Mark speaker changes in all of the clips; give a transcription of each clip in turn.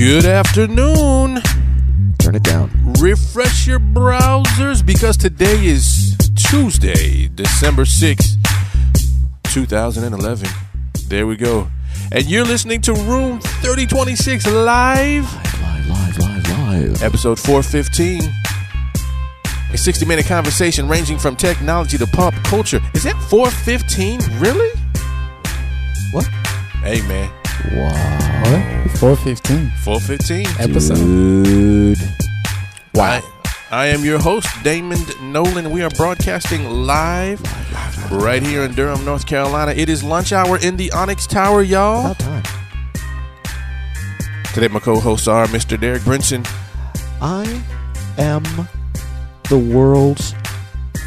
Speaker 1: Good afternoon.
Speaker 2: Turn it down.
Speaker 1: Refresh your browsers because today is Tuesday, December 6th, 2011. There we go. And you're listening to Room 3026 live.
Speaker 2: Live.
Speaker 1: Episode 415. A 60-minute conversation ranging from technology to pop culture. Is that 415? Really?
Speaker 2: What?
Speaker 1: Hey, man.
Speaker 2: Wow.
Speaker 3: What? 415.
Speaker 1: 415.
Speaker 3: Episode.
Speaker 2: Dude.
Speaker 1: Wow. I am your host, Damond Nollan. We are broadcasting live right here in Durham, North Carolina. It is lunch hour in the Onyx Tower, y'all.
Speaker 2: About time.
Speaker 1: Today, my co-hosts are Mr. Derek Brinson.
Speaker 2: I am the world's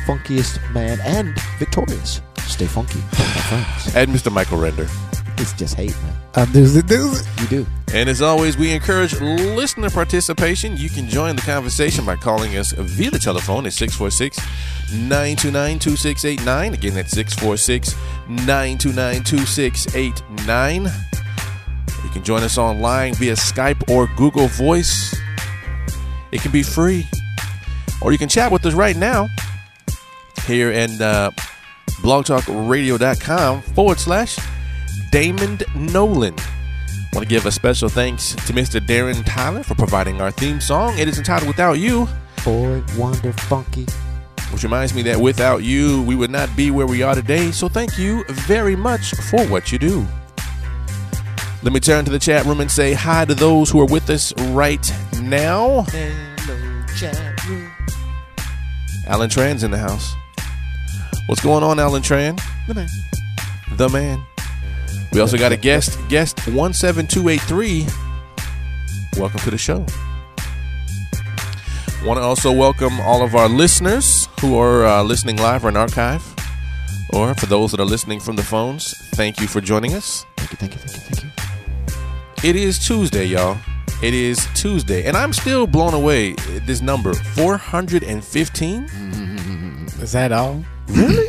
Speaker 2: funkiest man and victorious. Stay funky, my friends.
Speaker 1: And Mr. Michael Render.
Speaker 2: It's just hate, man.
Speaker 3: Do it.
Speaker 2: You do.
Speaker 1: And as always, we encourage listener participation. You can join the conversation by calling us via the telephone at 646-929-2689. Again, that's 646-929-2689. You can join us online via Skype or Google Voice. It can be free. Or you can chat with us right now here at blogtalkradio.com/Damond Nollan. I want to give a special thanks to Mr. Darren Tyler for providing our theme song. It is entitled Without You.
Speaker 2: Boy, wonder funky.
Speaker 1: Which reminds me that without you, we would not be where we are today. So thank you very much for what you do. Let me turn to the chat room and say hi to those who are with us right now.
Speaker 2: Hello, chat room.
Speaker 1: Alan Tran's in the house. What's going on, Alan Tran? The man. We also got a guest 17283. Welcome to the show. Want to also welcome all of our listeners who are listening live or in archive, or for those that are listening from the phones. Thank you for joining us.
Speaker 2: Thank you.
Speaker 1: It is Tuesday, y'all. It is Tuesday, and I'm still blown away. This number 415.
Speaker 3: Is that all?
Speaker 1: Really?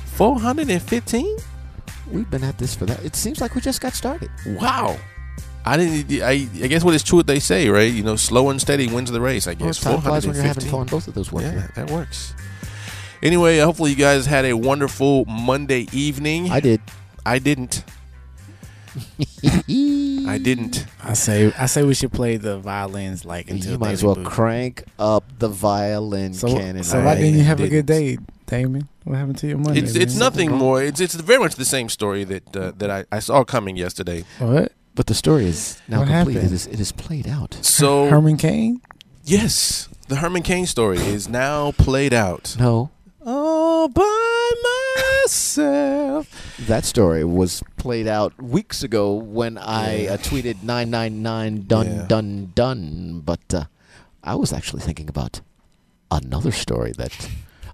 Speaker 1: 415?
Speaker 2: We've been at this for that. It seems like we just got started.
Speaker 1: Wow. I guess what is true what they say, right? You know, slow and steady wins the race, I guess.
Speaker 2: Time flies when you're having fun. Both of those work.
Speaker 1: Yeah, that works. Anyway, hopefully you guys had a wonderful Monday evening.
Speaker 2: I did.
Speaker 1: I didn't. I didn't.
Speaker 3: I say we should play the violins like until
Speaker 2: you might as well crank up the violin cannon.
Speaker 3: So why didn't you have a good day, Damon? What happened to your Monday?
Speaker 1: It's nothing more. It's very much the same story that I saw coming yesterday.
Speaker 3: What?
Speaker 2: But the story is now
Speaker 3: what
Speaker 2: complete.
Speaker 3: Happened?
Speaker 2: It is played out.
Speaker 1: So
Speaker 3: Herman Cain?
Speaker 1: Yes, the Herman Cain story is now played out.
Speaker 2: No.
Speaker 1: All by myself.
Speaker 2: That story was played out weeks ago when I tweeted 999 done. But I was actually thinking about another story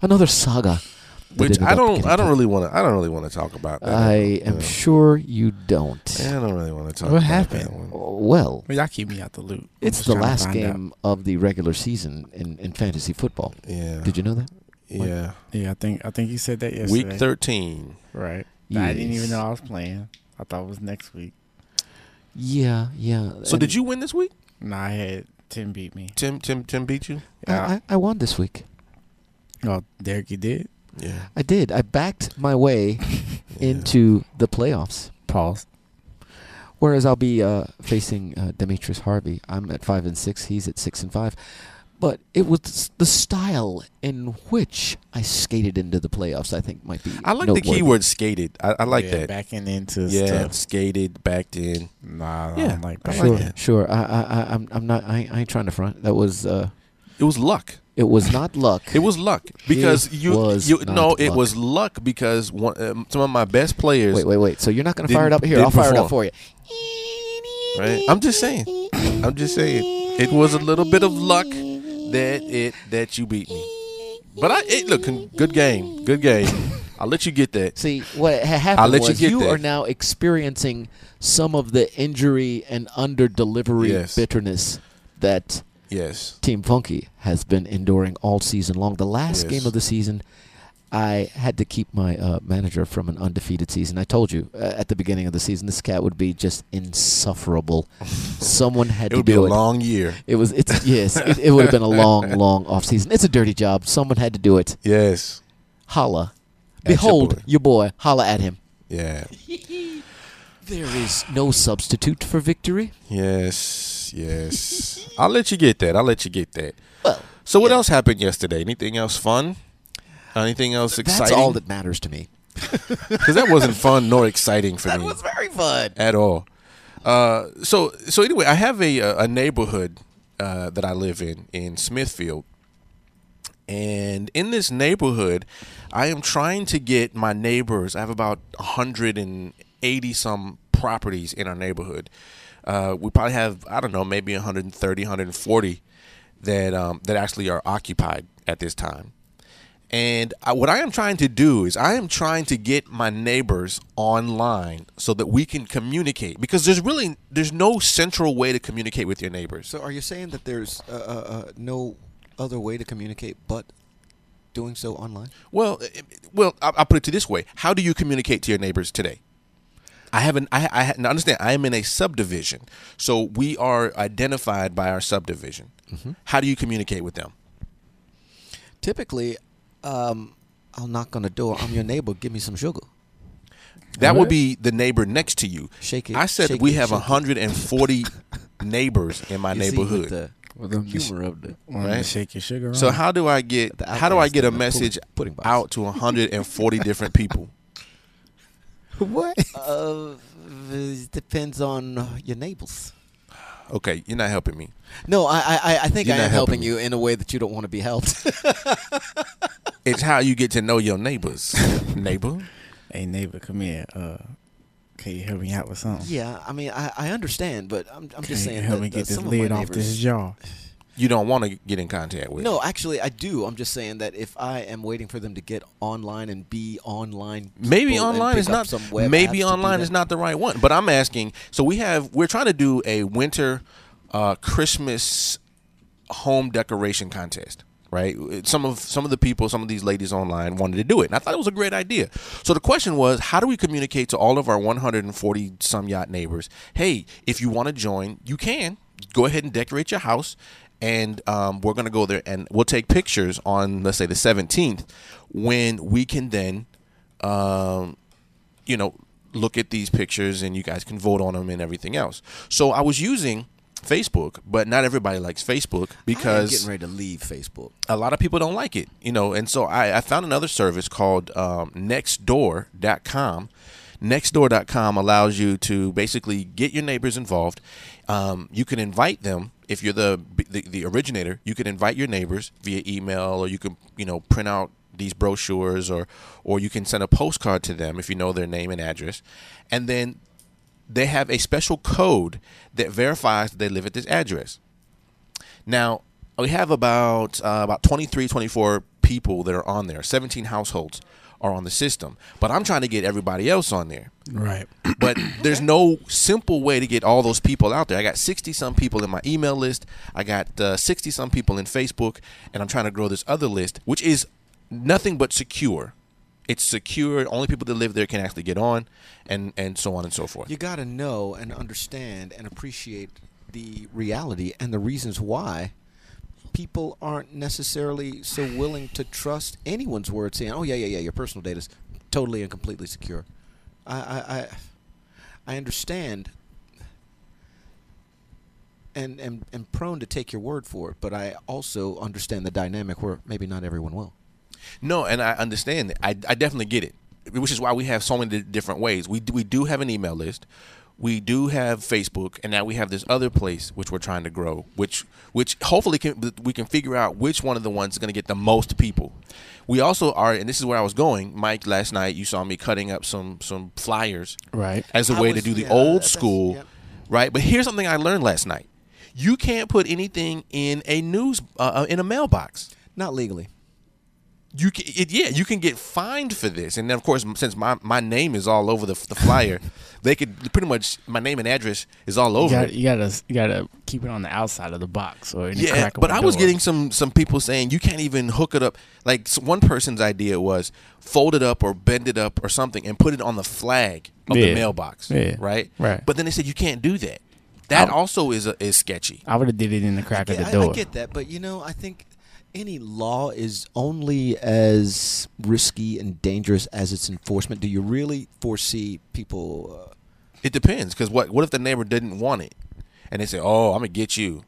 Speaker 2: another saga.
Speaker 1: Which I don't really want to talk about that.
Speaker 2: I am sure you don't.
Speaker 1: I don't really want to talk
Speaker 3: What
Speaker 1: about
Speaker 3: happened?
Speaker 1: that one.
Speaker 2: Well,
Speaker 3: Y'all keep me out the loop.
Speaker 2: it's the last game of the regular season in fantasy football.
Speaker 1: Yeah.
Speaker 2: Did you know that?
Speaker 1: Yeah.
Speaker 3: Yeah, I think you said that yesterday.
Speaker 1: Week 13.
Speaker 3: Right.
Speaker 2: Yes.
Speaker 3: I didn't even know I was playing. I thought it was next week.
Speaker 2: Yeah.
Speaker 1: So did you win this week?
Speaker 3: Nah, I had Tim beat me.
Speaker 1: Tim beat you?
Speaker 3: Yeah.
Speaker 2: I won this week.
Speaker 3: Oh, Derek, you did?
Speaker 1: Yeah.
Speaker 2: I did. I backed my way into the playoffs.
Speaker 3: Pause.
Speaker 2: Whereas I'll be facing Demetrius Harvey. I'm at 5-6. He's at 6-5. But it was the style in which I skated into the playoffs, I think, might be
Speaker 1: I like
Speaker 2: noteworthy.
Speaker 1: the keyword skated. I like that.
Speaker 3: Backing into
Speaker 1: Yeah,
Speaker 3: stuff.
Speaker 1: skated, backed in.
Speaker 3: Nah, I
Speaker 1: Yeah,
Speaker 3: don't like
Speaker 1: I
Speaker 3: that.
Speaker 1: like that.
Speaker 2: Sure. I'm not. I ain't trying to front. That was.
Speaker 1: It was luck.
Speaker 2: It was not luck.
Speaker 1: It was luck because
Speaker 2: It was not
Speaker 1: it
Speaker 2: luck.
Speaker 1: was luck because some of my best players.
Speaker 2: Wait. So you're not going to fire it
Speaker 1: didn't-
Speaker 2: up here?
Speaker 1: didn't
Speaker 2: I'll fire it up
Speaker 1: perform.
Speaker 2: for you.
Speaker 1: Right? I'm just saying. It was a little bit of luck that you beat me. But look, good game. I'll let you get that.
Speaker 2: See, what happened
Speaker 1: I'll let
Speaker 2: was
Speaker 1: you get
Speaker 2: you
Speaker 1: that.
Speaker 2: are now experiencing some of the injury and under-delivery bitterness that
Speaker 1: Yes.
Speaker 2: Team Funky has been enduring all season long. The last
Speaker 1: Yes.
Speaker 2: game of the season, I had to keep my manager from an undefeated season. I told you at the beginning of the season, this cat would be just insufferable. Someone had to do it.
Speaker 1: It would be a long year.
Speaker 2: It would have been a long off season. It's a dirty job. Someone had to do it.
Speaker 1: Yes.
Speaker 2: Holla.
Speaker 1: At your
Speaker 2: Behold
Speaker 1: boy.
Speaker 2: your boy. Holla at him.
Speaker 1: Yeah.
Speaker 2: There is no substitute for victory.
Speaker 1: Yes. I'll let you get that.
Speaker 2: Well,
Speaker 1: So what else happened yesterday? Anything else fun? Anything else exciting?
Speaker 2: that's all that matters to me.
Speaker 1: Because that wasn't fun nor exciting for me.
Speaker 2: That was very fun.
Speaker 1: At all. So anyway, I have a neighborhood that I live in Smithfield. And in this neighborhood, I am trying to get my neighbors. I have about 180 some properties in our neighborhood. We probably have, I don't know, maybe 130, 140 that actually are occupied at this time. And what I am trying to do is I am trying to get my neighbors online so that we can communicate, because there's no central way to communicate with your neighbors.
Speaker 2: So are you saying that there's no other way to communicate but doing so online?
Speaker 1: Well, I'll put it to this way: how do you communicate to your neighbors today? Now understand, I am in a subdivision, so we are identified by our subdivision. Mm-hmm. How do you communicate with them?
Speaker 2: Typically, I'll knock on the door. I'm your neighbor. Give me some sugar.
Speaker 1: That would be the neighbor next to you.
Speaker 2: Shake it.
Speaker 1: I said we have 140 neighbors in my neighborhood.
Speaker 2: With the humor of the
Speaker 1: right?
Speaker 3: Shake your sugar.
Speaker 1: So how do I get a message out to 140 different people?
Speaker 3: What?
Speaker 2: It depends on your neighbors.
Speaker 1: Okay, you're not helping me.
Speaker 2: No, I think
Speaker 1: You're
Speaker 2: I
Speaker 1: not
Speaker 2: am
Speaker 1: helping
Speaker 2: helping you in a way that you don't want to be helped.
Speaker 1: It's how you get to know your neighbors. Neighbor?
Speaker 3: Hey, neighbor, come here. Can you help me out with something?
Speaker 2: Yeah, I mean, I understand, but I'm just saying
Speaker 3: help
Speaker 2: that,
Speaker 3: me get this
Speaker 2: some of my
Speaker 3: lid off this
Speaker 2: neighbors-
Speaker 3: jaw.
Speaker 1: You don't want to get in contact with.
Speaker 2: No, actually, I do. I'm just saying that if I am waiting for them to get online and be online,
Speaker 1: Maybe
Speaker 2: people and
Speaker 1: online
Speaker 2: pick
Speaker 1: is
Speaker 2: up
Speaker 1: not.
Speaker 2: some web apps
Speaker 1: Maybe
Speaker 2: to do
Speaker 1: online
Speaker 2: that.
Speaker 1: is not the right one. But I'm asking. So we're trying to do a winter Christmas home decoration contest. Right. Some of the people, some of these ladies online wanted to do it, and I thought it was a great idea. So the question was, how do we communicate to all of our 140 some yacht neighbors? Hey, if you want to join, you can go ahead and decorate your house. And we're going to go there and we'll take pictures on, let's say, the 17th, when we can then, look at these pictures and you guys can vote on them and everything else. So I was using Facebook, but not everybody likes Facebook because
Speaker 2: I'm getting ready to leave Facebook.
Speaker 1: a lot of people don't like it, and so I found another service called nextdoor.com. Nextdoor.com allows you to basically get your neighbors involved. You can invite them. If you're the originator, you can invite your neighbors via email, or you can print out these brochures, or you can send a postcard to them if you know their name and address, and then they have a special code that verifies that they live at this address. Now we have about 23, 24 people that are on there. 17 households are on the system, but I'm trying to get everybody else on there.
Speaker 3: Right.
Speaker 1: But there's no simple way to get all those people out there. I got 60-some people in my email list. I got 60-some people in Facebook, and I'm trying to grow this other list, which is nothing but secure. It's secure. Only people that live there can actually get on, and so on and so forth.
Speaker 2: You got to know and understand and appreciate the reality and the reasons why people aren't necessarily so willing to trust anyone's word, saying, "Oh yeah, your personal data is totally and completely secure." I understand and am prone to take your word for it, but I also understand the dynamic where maybe not everyone will.
Speaker 1: No, and I understand that. I definitely get it, which is why we have so many different ways. We do have an email list. We do have Facebook, and now we have this other place which we're trying to grow, which hopefully we can figure out which one of the ones is going to get the most people. We also are, and this is where I was going, Mike. Last night you saw me cutting up some flyers,
Speaker 3: Right,
Speaker 1: as a way to do the old school, right? But here's something I learned last night: you can't put anything in a news in a mailbox.
Speaker 2: Not legally.
Speaker 1: you can get fined for this. And then of course, since my name is all over the flyer, they could pretty much, my name and address is all over.
Speaker 3: You gotta keep it on the outside of the box or in the crack of
Speaker 1: but
Speaker 3: the
Speaker 1: I was
Speaker 3: door.
Speaker 1: getting some people saying you can't even hook it up. Like one person's idea was fold it up or bend it up or something and put it on the flag of the mailbox.
Speaker 3: Yeah.
Speaker 1: Right.
Speaker 3: But
Speaker 1: then they said you can't do that. That also is sketchy.
Speaker 3: I would have did it in the crack of the door.
Speaker 2: I get that, but I think any law is only as risky and dangerous as its enforcement. Do you really foresee people?
Speaker 1: It depends, because what if the neighbor didn't want it, and they say, "Oh, I'm gonna get you,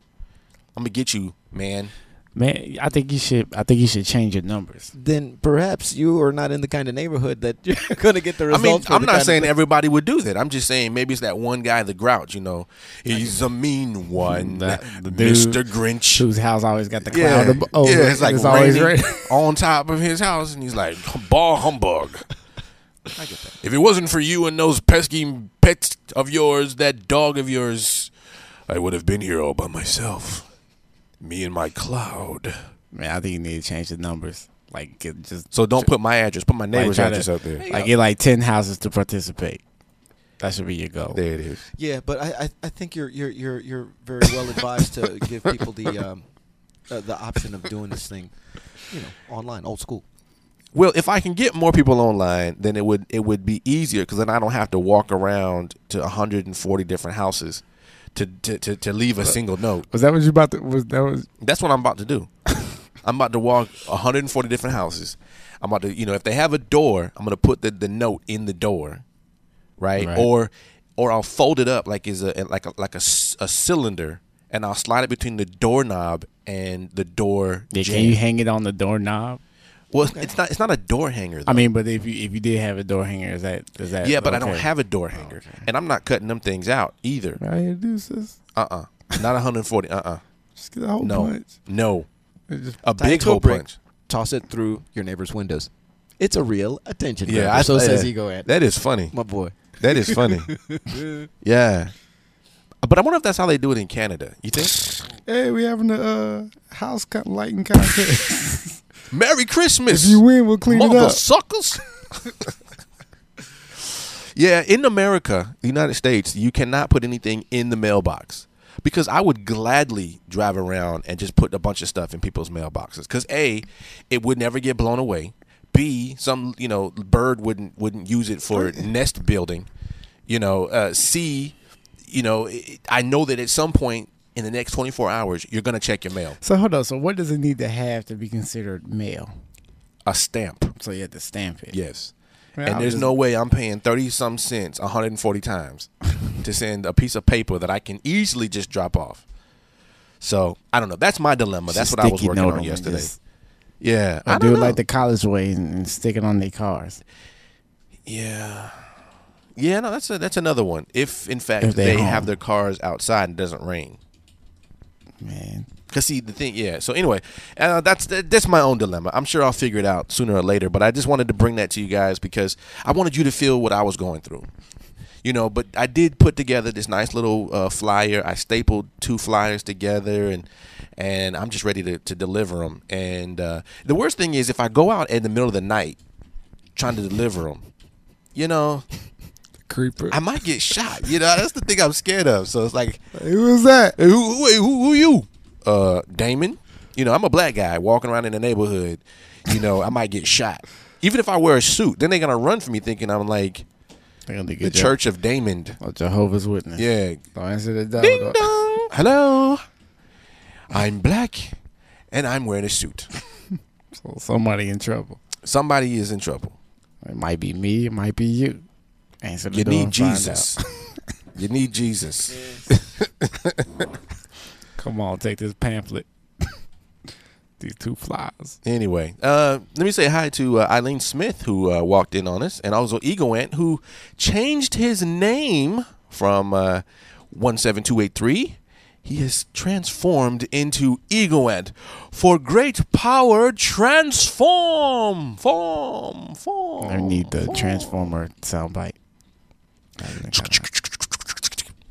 Speaker 1: man."
Speaker 3: Man, I think you should change your numbers.
Speaker 2: Then perhaps you are not in the kind of neighborhood that you're going to get the results.
Speaker 1: I'm not saying everybody would do that. I'm just saying maybe it's that one guy, the grouch. He's a mean one,
Speaker 3: the dude
Speaker 1: Mr. Grinch,
Speaker 3: whose house always got the cloud.
Speaker 1: It's like
Speaker 3: always
Speaker 1: raining on top of his house, and he's like, "Ball humbug."
Speaker 2: I get that.
Speaker 1: If it wasn't for you and those pesky pets of yours, that dog of yours, I would have been here all by myself. Me and my cloud.
Speaker 3: Man, I think you need to change the numbers.
Speaker 1: So don't put my address. Put my neighbor's address out there.
Speaker 3: Get 10 houses to participate. That should be your goal.
Speaker 1: There it is.
Speaker 2: Yeah, but I think you're very well advised to give people the option of doing this thing, online, old school.
Speaker 1: Well, if I can get more people online, then it would be easier, because then I don't have to walk around to 140 different houses to leave a single note.
Speaker 3: Was that what you about to?
Speaker 1: That's what I'm about to do. I'm about to walk 140 different houses. I'm about to, if they have a door, I'm going to put the note in the door, right? Or I'll fold it up like a cylinder, and I'll slide it between the doorknob and the door.
Speaker 3: Yeah, can you hang it on the doorknob?
Speaker 1: Well, it's not a door hanger, though.
Speaker 3: I mean, but if you did have a door hanger, is that
Speaker 1: Yeah, but
Speaker 3: okay?
Speaker 1: I don't have a door hanger, and I'm not cutting them things out either.
Speaker 3: All you do is
Speaker 1: Not 140.
Speaker 3: just get a hole punch.
Speaker 1: No,
Speaker 3: Just
Speaker 1: a
Speaker 2: Tie it
Speaker 1: big
Speaker 2: to a
Speaker 1: hole
Speaker 2: brick.
Speaker 1: punch.
Speaker 2: Toss it through your neighbor's windows. It's a real attention
Speaker 1: Yeah,
Speaker 2: grabber. So says Ego Ant.
Speaker 1: That is funny.
Speaker 2: My boy.
Speaker 1: That is funny. Yeah, but I wonder if that's how they do it in Canada. You think?
Speaker 3: Hey, we having a house lighting contest.
Speaker 1: Merry Christmas!
Speaker 3: If you win, we'll clean it
Speaker 1: mother
Speaker 3: up.
Speaker 1: suckers. Yeah, in America, the United States, you cannot put anything in the mailbox, because I would gladly drive around and just put a bunch of stuff in people's mailboxes. Because A, it would never get blown away. B, some bird wouldn't use it for nest building. C, I know that at some point in the next 24 hours, you're going to check your mail.
Speaker 3: So hold on. So what does it need to have to be considered mail?
Speaker 1: A stamp.
Speaker 3: So you have to stamp it.
Speaker 1: Yes.
Speaker 3: Man,
Speaker 1: And there's no way I'm paying 30-some cents 140 times to send a piece of paper that I can easily just drop off. So, I don't know. That's my dilemma. That's what I was working on yesterday. Yeah.
Speaker 3: I do it like the college way and stick it on their cars.
Speaker 1: Yeah. Yeah, no, that's another one. If, in fact, they have their cars outside and it doesn't rain.
Speaker 3: Man.
Speaker 1: Because, see, the thing, yeah. So, anyway, that's my own dilemma. I'm sure I'll figure it out sooner or later, but I just wanted to bring that to you guys because I wanted you to feel what I was going through. But I did put together this nice little flyer. I stapled 2 flyers together, and I'm just ready to deliver them. And the worst thing is if I go out in the middle of the night trying to deliver them,
Speaker 3: Creeper.
Speaker 1: I might get shot. That's the thing I'm scared of. So it's like,
Speaker 3: Who was that?
Speaker 1: Who are you? Damon. I'm a black guy walking around in the neighborhood. I might get shot. Even if I wear a suit, then they're going to run for me thinking I'm like the Church of Damond.
Speaker 3: Oh, Jehovah's Witness.
Speaker 1: Yeah.
Speaker 3: Don't answer the door.
Speaker 1: Ding dong. Hello. I'm black and I'm wearing a suit.
Speaker 3: So somebody in trouble.
Speaker 1: Somebody is in trouble.
Speaker 3: It might be me. It might be you. Answer the
Speaker 1: You
Speaker 3: door
Speaker 1: need
Speaker 3: and find
Speaker 1: Jesus.
Speaker 3: out.
Speaker 1: You need Jesus.
Speaker 3: Come on, take this pamphlet. These 2 flyers.
Speaker 1: Anyway, let me say hi to Eileen Smith, who walked in on us, and also Ego Ant, who changed his name from 17283. He has transformed into Ego Ant. For great power, transform.
Speaker 3: I need the Transformer soundbite.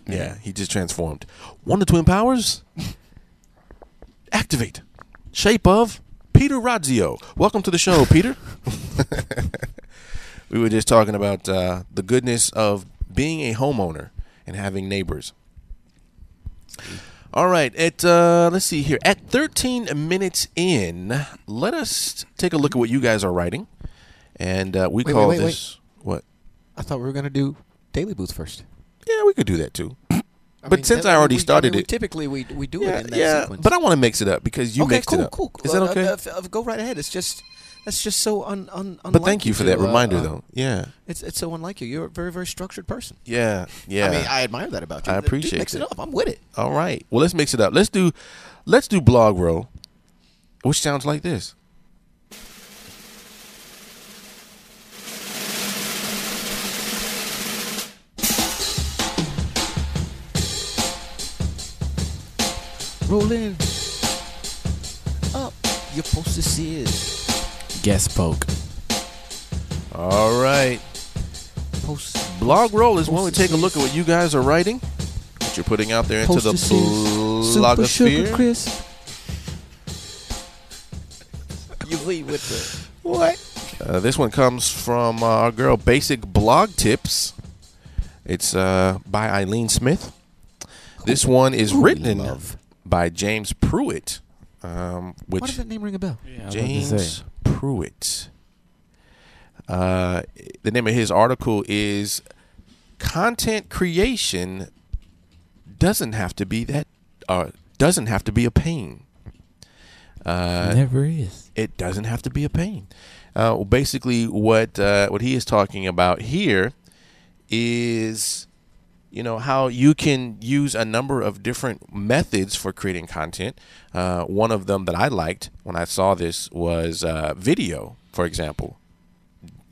Speaker 1: Yeah, he just transformed. One of the twin powers. Activate. Shape of P. Peter Razio. Welcome to the show, Peter. We were just talking about the goodness of being a homeowner and having neighbors. All right, let's see here. At 13 minutes in, let us take a look at what you guys are writing. And we call this... What?
Speaker 2: I thought we were going to do Daily Booth first.
Speaker 1: Yeah, we could do that too. But since I already started it...
Speaker 2: Typically, we do it in that sequence.
Speaker 1: But I want to mix it up because you mixed it up.
Speaker 2: Cool.
Speaker 1: Is that okay?
Speaker 2: Go right ahead. It's just... That's just so unlike.
Speaker 1: But thank you for that reminder, though. Yeah.
Speaker 2: It's so unlike you. You're a very, very structured person.
Speaker 1: Yeah.
Speaker 2: I mean, I admire that about you.
Speaker 1: I appreciate
Speaker 2: Mix it up. I'm with it.
Speaker 1: All right. Well, let's mix it up. Let's do Blog Roll, which sounds like this.
Speaker 2: Rolling up your post
Speaker 3: Guest poke.
Speaker 1: All right. Blog Roll is when we take a look at what you guys are writing, what you're putting out there into the blogosphere.
Speaker 2: Crisp. You lead with the what?
Speaker 1: This one comes from our girl Basic Blog Tips. It's by Eileen Smith. This one is written by James Pruitt.
Speaker 2: Why does that name ring a bell?
Speaker 3: Yeah,
Speaker 1: James Pruitt. The name of his article is "Content Creation doesn't have to be a pain."
Speaker 3: Never is.
Speaker 1: It doesn't have to be a pain. Basically, what he is talking about here is, how you can use a number of different methods for creating content. One of them that I liked when I saw this was video, for example.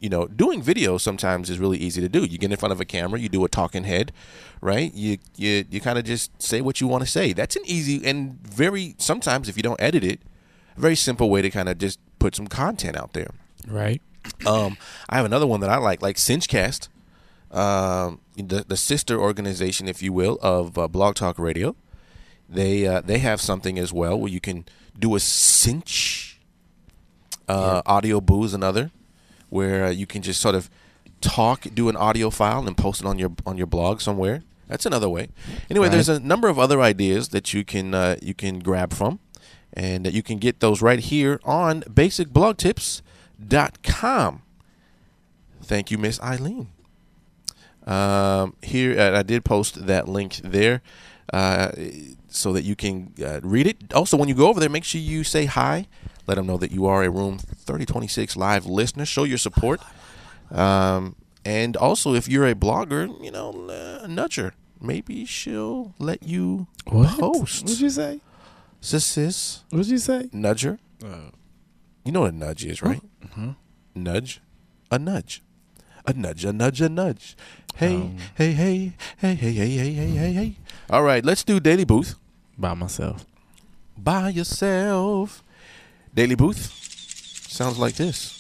Speaker 1: Doing video sometimes is really easy to do. You get in front of a camera, you do a talking head, right? You kind of just say what you want to say. That's an easy and sometimes if you don't edit it, a very simple way to kind of just put some content out there.
Speaker 3: Right.
Speaker 1: I have another one that I like Cinchcast, the sister organization, if you will, of Blog Talk Radio. They have something as well where you can do a cinch. Audio Boo is another, where you can just sort of do an audio file and post it on your blog somewhere. That's another way. Anyway,
Speaker 3: Right.
Speaker 1: There's a number of other ideas that you can grab from, and that you can get those right here on basicblogtips.com. Thank you, Miss Eileen. Here, I did post that link there so that you can read it. Also, when you go over there, make sure you say hi. Let them know that you are a Room 3026 live listener. Show your support. And also, if you're a blogger, nudge her. Maybe she'll let you post.
Speaker 3: What'd you say?
Speaker 1: Sis.
Speaker 3: What'd you say?
Speaker 1: Nudge her. You know what a nudge is, right?
Speaker 3: Mm-hmm.
Speaker 1: Nudge. A nudge. A nudge, a nudge, a nudge. Hey, hey, hey, hey, hey, hey, hey, hey, hey, hey. All right, let's do Daily Booth.
Speaker 3: By myself.
Speaker 1: By yourself. Daily Booth sounds like this.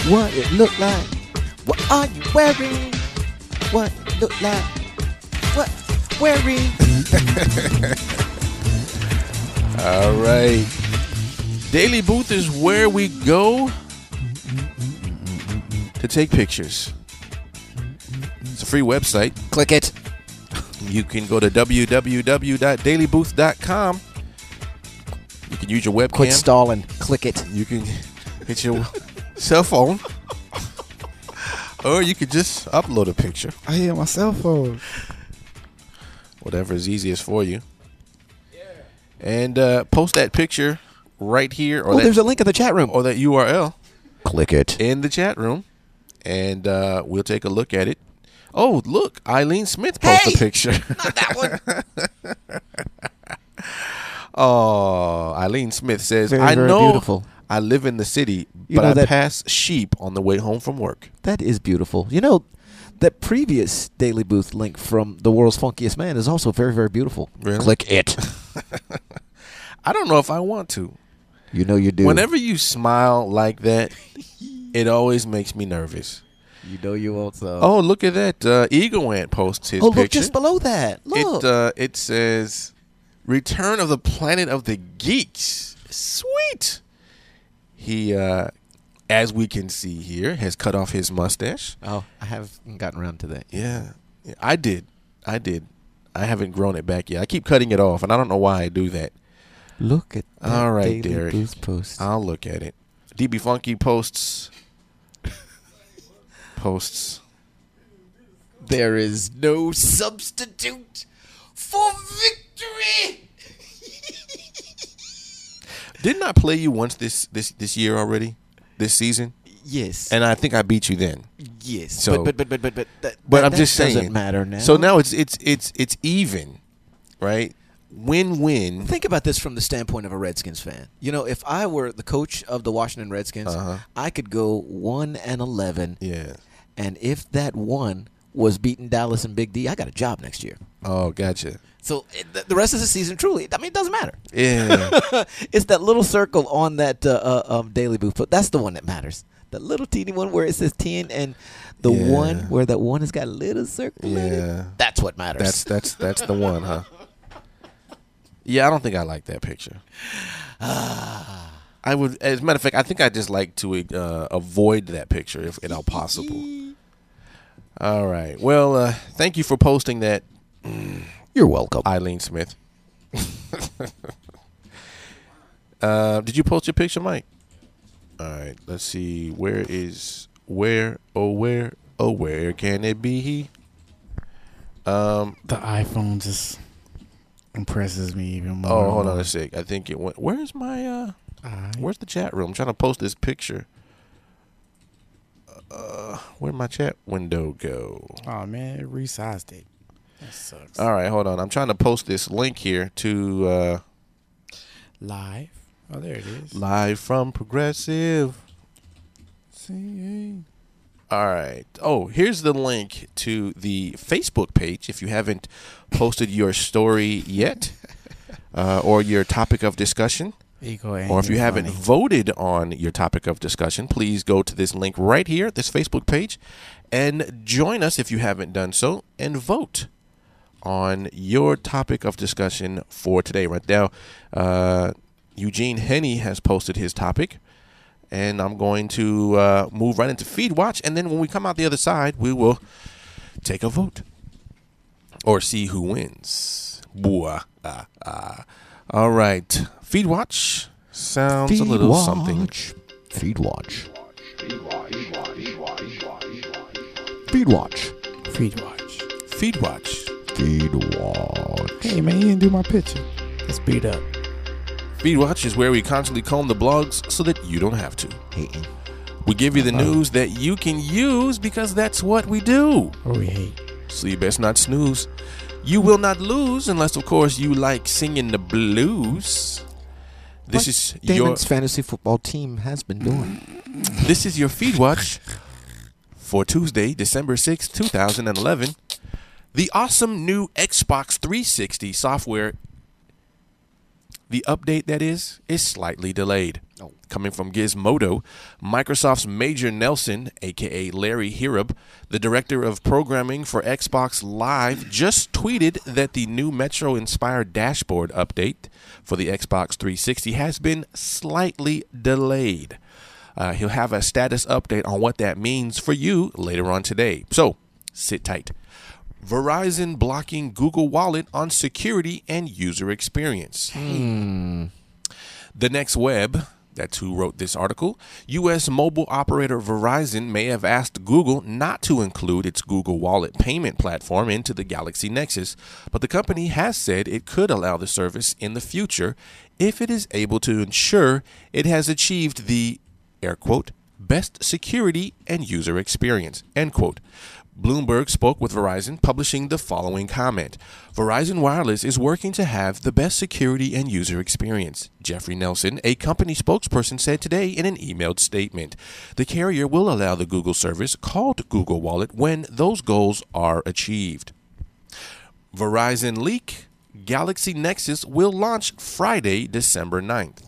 Speaker 2: What it look like? What are you wearing? What look like? What wearing?
Speaker 1: All right. Daily Booth is where we go to take pictures. It's a free website.
Speaker 2: Click it.
Speaker 1: You can go to www.dailybooth.com. You can use your webcam.
Speaker 2: Quit stalling. Click it.
Speaker 1: You can hit your cell phone. Or you could just upload a picture.
Speaker 3: I hear my cell phone.
Speaker 1: Whatever is easiest for you. And post that picture right here. Or
Speaker 2: there's a link in the chat room.
Speaker 1: Or that URL.
Speaker 2: Click it.
Speaker 1: In the chat room. And we'll take a look at it. Oh, look. Eileen Smith posted a picture.
Speaker 2: Not that one.
Speaker 1: Oh, Eileen Smith says,
Speaker 2: Very,
Speaker 1: I
Speaker 2: very
Speaker 1: know
Speaker 2: beautiful.
Speaker 1: I live in the city, but I pass sheep on the way home from work.
Speaker 2: That is beautiful. That previous Daily Booth link from The World's Funkiest Man is also very, very beautiful.
Speaker 1: Really?
Speaker 2: Click it.
Speaker 1: I don't know if I want to.
Speaker 2: You know you do.
Speaker 1: Whenever you smile like that, it always makes me nervous.
Speaker 2: You know you want some.
Speaker 1: Oh, look at that. Eagle Ant posts his
Speaker 2: Oh,
Speaker 1: picture.
Speaker 2: look just below that. Look.
Speaker 1: It says, Return of the Planet of the Geeks. Sweet. He, as we can see here, has cut off his mustache.
Speaker 2: Oh, I haven't gotten around to that.
Speaker 1: Yeah. I did. I haven't grown it back yet. I keep cutting it off, and I don't know why I do that.
Speaker 2: Look at that.
Speaker 1: All right,
Speaker 2: Daily
Speaker 1: Derek.
Speaker 2: Boost post.
Speaker 1: I'll look at it. DB Funky posts.
Speaker 2: There is no substitute for victory.
Speaker 1: Didn't I play you once this year already? This season?
Speaker 2: Yes.
Speaker 1: And I think I beat you then.
Speaker 2: Yes.
Speaker 1: So,
Speaker 2: but
Speaker 1: I'm just saying.
Speaker 2: Doesn't matter now.
Speaker 1: So now it's even, right? Win-win.
Speaker 2: Think about this from the standpoint of a Redskins fan. You know, if I were the coach of the Washington Redskins, I could go 1-11.
Speaker 1: Yeah.
Speaker 2: And if that one was beating Dallas and Big D, I got a job next year.
Speaker 1: Oh, gotcha.
Speaker 2: So the rest of the season, truly, I mean, it doesn't matter.
Speaker 1: Yeah.
Speaker 2: It's that little circle on that Daily Booth. But that's the one that matters. The little teeny one where it says 10 and the one where that one has got a little circle in it. That's what matters.
Speaker 1: That's the one, huh? Yeah, I don't think I like that picture. I would, as a matter of fact, I think I just like to avoid that picture if at all possible. All right. Well, thank you for posting that.
Speaker 2: You're welcome,
Speaker 1: Eileen Smith. Did you post your picture, Mike? All right. Let's see. Where can it be?
Speaker 3: The iPhone just impresses me even more.
Speaker 1: Oh, hold on a sec. I think it went. Where's my where's the chat room? I'm trying to post this picture. Where'd my chat window go?
Speaker 3: Oh man, it resized it. That sucks.
Speaker 1: All right, hold on. I'm trying to post this link here to
Speaker 3: Live. Oh, there it is.
Speaker 1: Live from Progressive.
Speaker 3: See.
Speaker 1: All right. Oh, here's the link to the Facebook page if you haven't posted your story yet, or your topic of discussion. Or if you haven't voted on your topic of discussion, please go to this link right here, this Facebook page, and join us if you haven't done so, and vote on your topic of discussion for today. Right now, Eugene Henney has posted his topic, and I'm going to move right into Feed Watch, and then when we come out the other side, we will take a vote or see who wins. All right. Feed Watch sounds a little something.
Speaker 2: Feed Watch. Feed Watch.
Speaker 3: Feed Watch.
Speaker 1: Feed Watch.
Speaker 2: Feed Watch.
Speaker 3: Hey man, you didn't do my picture. Let's beat up.
Speaker 1: Feed Watch is where we constantly comb the blogs so that you don't have to.
Speaker 2: Hating.
Speaker 1: We give you the news that you can use because that's what we do.
Speaker 3: Oh, we hate.
Speaker 1: So you best not snooze. You will not lose unless, of course, you like singing the blues. This is
Speaker 2: Damon's fantasy football team has been doing.
Speaker 1: This is your Feed Watch for Tuesday, December 6th, 2011. The awesome new Xbox 360 software, the update that is slightly delayed. Coming from Gizmodo, Microsoft's Major Nelson, a.k.a. Larry Hirub, the director of programming for Xbox Live, just tweeted that the new Metro-inspired dashboard update for the Xbox 360 has been slightly delayed. He'll have a status update on what that means for you later on today. So, sit tight. Verizon blocking Google Wallet on security and user experience. The Next Web, that's who wrote this article. U.S. mobile operator Verizon may have asked Google not to include its Google Wallet payment platform into the Galaxy Nexus, but the company has said it could allow the service in the future if it is able to ensure it has achieved the, air quote, best security and user experience, end quote. Bloomberg spoke with Verizon, publishing the following comment. Verizon Wireless is working to have the best security and user experience. Jeffrey Nelson, a company spokesperson, said today in an emailed statement. The carrier will allow the Google service called Google Wallet when those goals are achieved. Verizon leak. Galaxy Nexus will launch Friday, December 9th.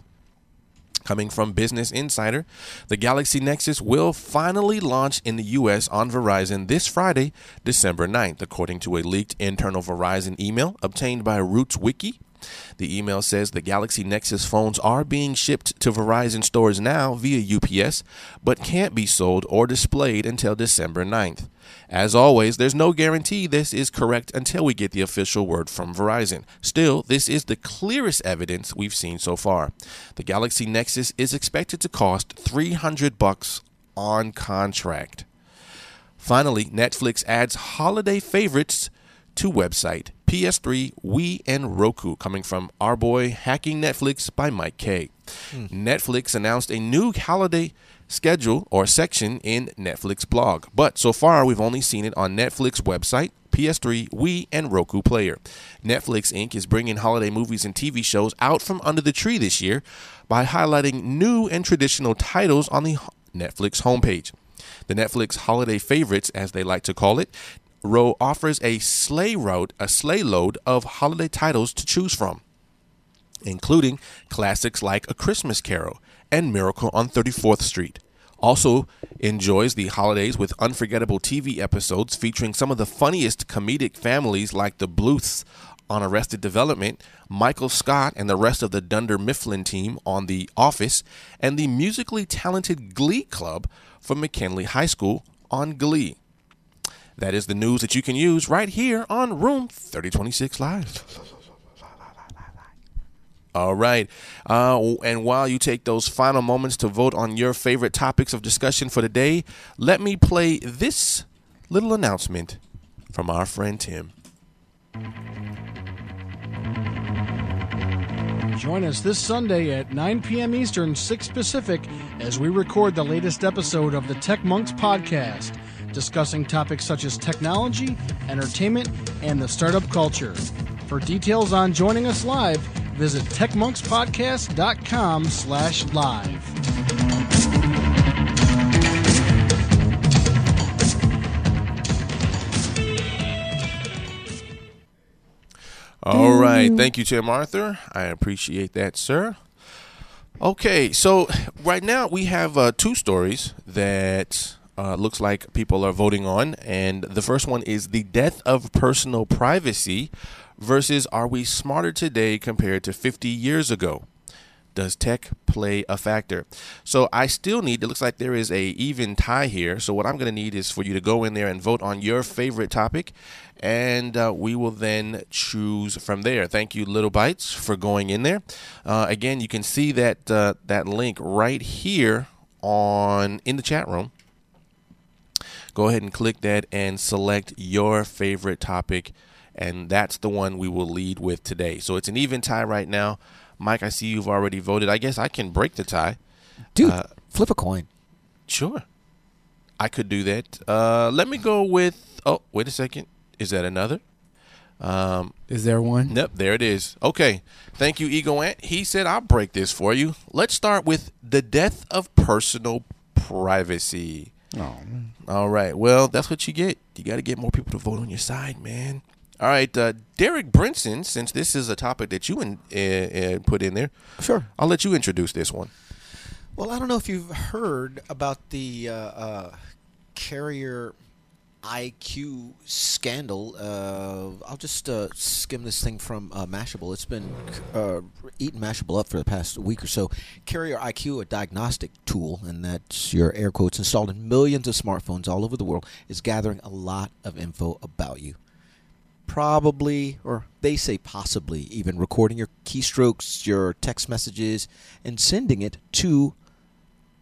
Speaker 1: Coming from Business Insider, the Galaxy Nexus will finally launch in the U.S. on Verizon this Friday, December 9th, according to a leaked internal Verizon email obtained by RootsWiki. The email says the Galaxy Nexus phones are being shipped to Verizon stores now via UPS, but can't be sold or displayed until December 9th. As always, there's no guarantee this is correct until we get the official word from Verizon. Still, this is the clearest evidence we've seen so far. The Galaxy Nexus is expected to cost $300 on contract. Finally, Netflix adds holiday favorites to website, PS3, Wii, and Roku, coming from Our Boy Hacking Netflix by Mike K. Netflix announced a new holiday schedule or section in Netflix blog, but so far we've only seen it on Netflix website, PS3, Wii, and Roku player. Netflix Inc. is bringing holiday movies and TV shows out from under the tree this year by highlighting new and traditional titles on the Netflix homepage. The Netflix holiday favorites, as they like to call it, row offers a sleigh load of holiday titles to choose from, including classics like A Christmas Carol and Miracle on 34th Street. Also enjoys the holidays with unforgettable TV episodes featuring some of the funniest comedic families like the Bluths on Arrested Development, Michael Scott and the rest of the Dunder Mifflin team on The Office, and the musically talented Glee Club from McKinley High School on Glee. That is the news that you can use right here on Room 3026 Live. All right. And while you take those final moments to vote on your favorite topics of discussion for the day, let me play this little announcement from our friend Tim.
Speaker 4: Join us this Sunday at 9 p.m. Eastern, 6 Pacific, as we record the latest episode of the Tech Monks podcast, discussing topics such as technology, entertainment, and the startup culture. For details on joining us live, visit techmonkspodcast.com/live.
Speaker 1: All right. Thank you, Tim Arthur. I appreciate that, sir. Okay, so right now we have two stories that looks like people are voting on, and the first one is the death of personal privacy versus are we smarter today compared to 50 years ago? Does tech play a factor? So I still need, it looks like there is a even tie here. So what I'm going to need is for you to go in there and vote on your favorite topic, and we will then choose from there. Thank you, Little Bites, for going in there. Again, you can see that that link right here in the chat room. Go ahead and click that and select your favorite topic, and that's the one we will lead with today. So it's an even tie right now. Mike, I see you've already voted. I guess I can break the tie.
Speaker 2: Dude, flip a coin.
Speaker 1: Sure. I could do that. Let me go with, oh, wait a second. Is that another?
Speaker 3: Is there one?
Speaker 1: Nope, there it is. Okay. Thank you, Ego Ant. He said I'll break this for you. Let's start with the death of personal privacy.
Speaker 3: Oh.
Speaker 1: All right. Well, that's what you get. You got to get more people to vote on your side, man. All right. Derek Brinson, since this is a topic that you put in there,
Speaker 2: Sure.
Speaker 1: I'll let you introduce this one.
Speaker 2: Well, I don't know if you've heard about the CarrierIQ scandal. I'll just skim this thing from Mashable. It's been eating Mashable up for the past week or so. CarrierIQ, a diagnostic tool, and that's your air quotes, installed in millions of smartphones all over the world, is gathering a lot of info about you. Probably, or they say possibly, even recording your keystrokes, your text messages, and sending it to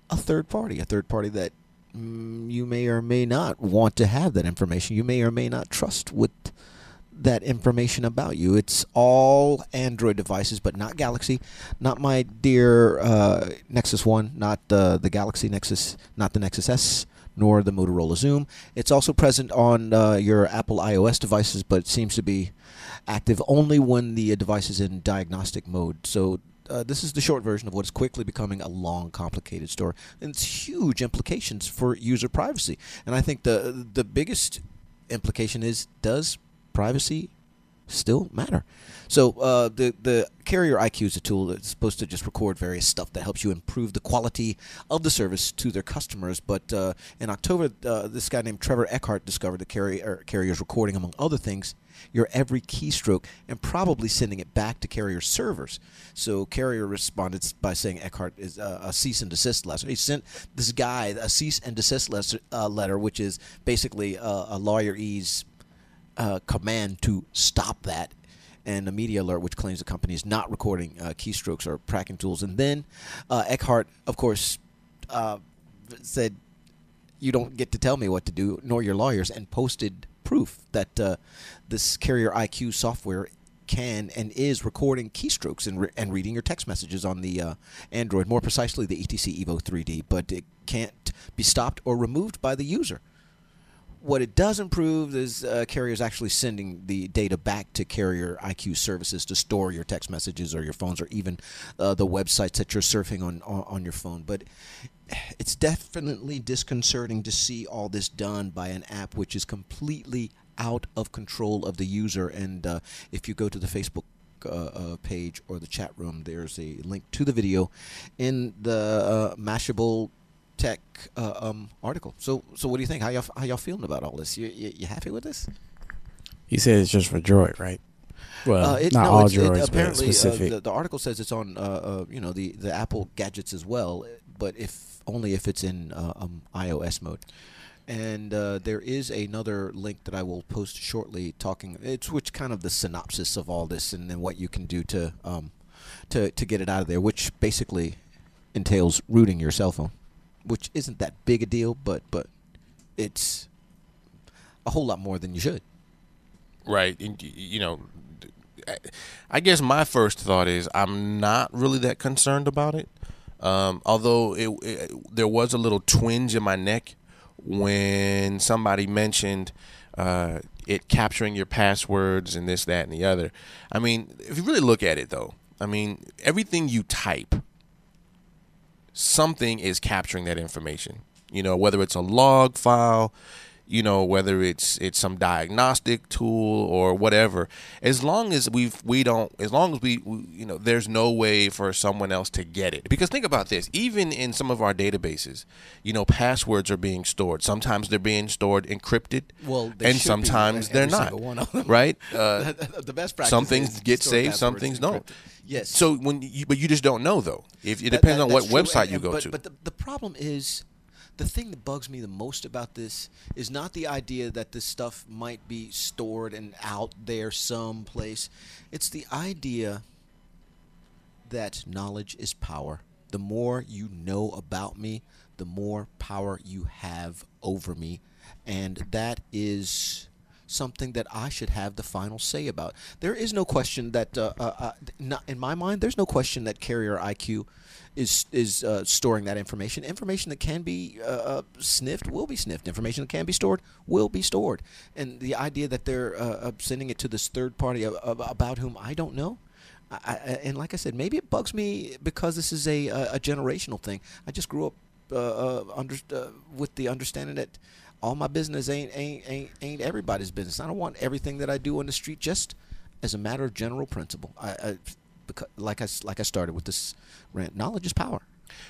Speaker 2: a third party that you may or may not want to have that information. You may or may not trust with that information about you. It's all Android devices, but not Galaxy, not my dear Nexus 1, not the Galaxy Nexus, not the Nexus S, nor the Motorola Zoom. It's also present on your Apple iOS devices, but it seems to be active only when the device is in diagnostic mode. So this is the short version of what is quickly becoming a long, complicated story. And it's huge implications for user privacy. And I think the biggest implication is, does privacy still matter. So the CarrierIQ is a tool that's supposed to just record various stuff that helps you improve the quality of the service to their customers. But in October, this guy named Trevor Eckhart discovered that Carrier's recording, among other things, your every keystroke and probably sending it back to Carrier servers. So Carrier responded by saying Eckhart is a cease and desist letter. He sent this guy a cease and desist letter, which is basically a lawyerese command to stop that, and a media alert which claims the company is not recording keystrokes or tracking tools. And then Eckhart, of course, said, "You don't get to tell me what to do, nor your lawyers," and posted proof that this CarrierIQ software can and is recording keystrokes and reading your text messages on the Android, more precisely the ETC Evo 3D, but it can't be stopped or removed by the user. What it doesn't prove is Carrier is actually sending the data back to CarrierIQ services to store your text messages or your phones or even the websites that you're surfing on your phone. But it's definitely disconcerting to see all this done by an app which is completely out of control of the user. And if you go to the Facebook page or the chat room, there's a link to the video in the Mashable Tech article. So what do you think? How y'all feeling about all this? You happy with this?
Speaker 3: He said it's just for Droid, right? Well, not all droids,
Speaker 2: apparently,
Speaker 3: but specific.
Speaker 2: The article says it's on the Apple gadgets as well, but only if it's in iOS mode. And there is another link that I will post shortly, which kind of the synopsis of all this and then what you can do to get it out of there, which basically entails rooting your cell phone, which isn't that big a deal, but it's a whole lot more than you should.
Speaker 1: Right. And, I guess my first thought is I'm not really that concerned about it. Although there was a little twinge in my neck when somebody mentioned it capturing your passwords and this, that, and the other. I mean, if you really look at it, though, everything you type, something is capturing that information. Whether it's a log file, whether it's some diagnostic tool or whatever. As long as there's no way for someone else to get it. Because think about this, even in some of our databases, passwords are being stored. Sometimes they're being stored encrypted, and sometimes they're not. Right?
Speaker 2: The best practice.
Speaker 1: Some things get saved, some things don't.
Speaker 2: Yes.
Speaker 1: So but you just don't know though. If it depends on what website you go to.
Speaker 2: But the problem is, the thing that bugs me the most about this is not the idea that this stuff might be stored and out there someplace. It's the idea that knowledge is power. The more you know about me, the more power you have over me. And that is something that I should have the final say about. There is no question that, in my mind, there's no question that CarrierIQ is storing that information. Information that can be sniffed will be sniffed. Information that can be stored will be stored. And the idea that they're sending it to this third party about whom I don't know, and like I said, maybe it bugs me because this is a generational thing. I just grew up with the understanding that all my business ain't everybody's business. I don't want everything that I do on the street just as a matter of general principle. Because, like I started with this rant, knowledge is power.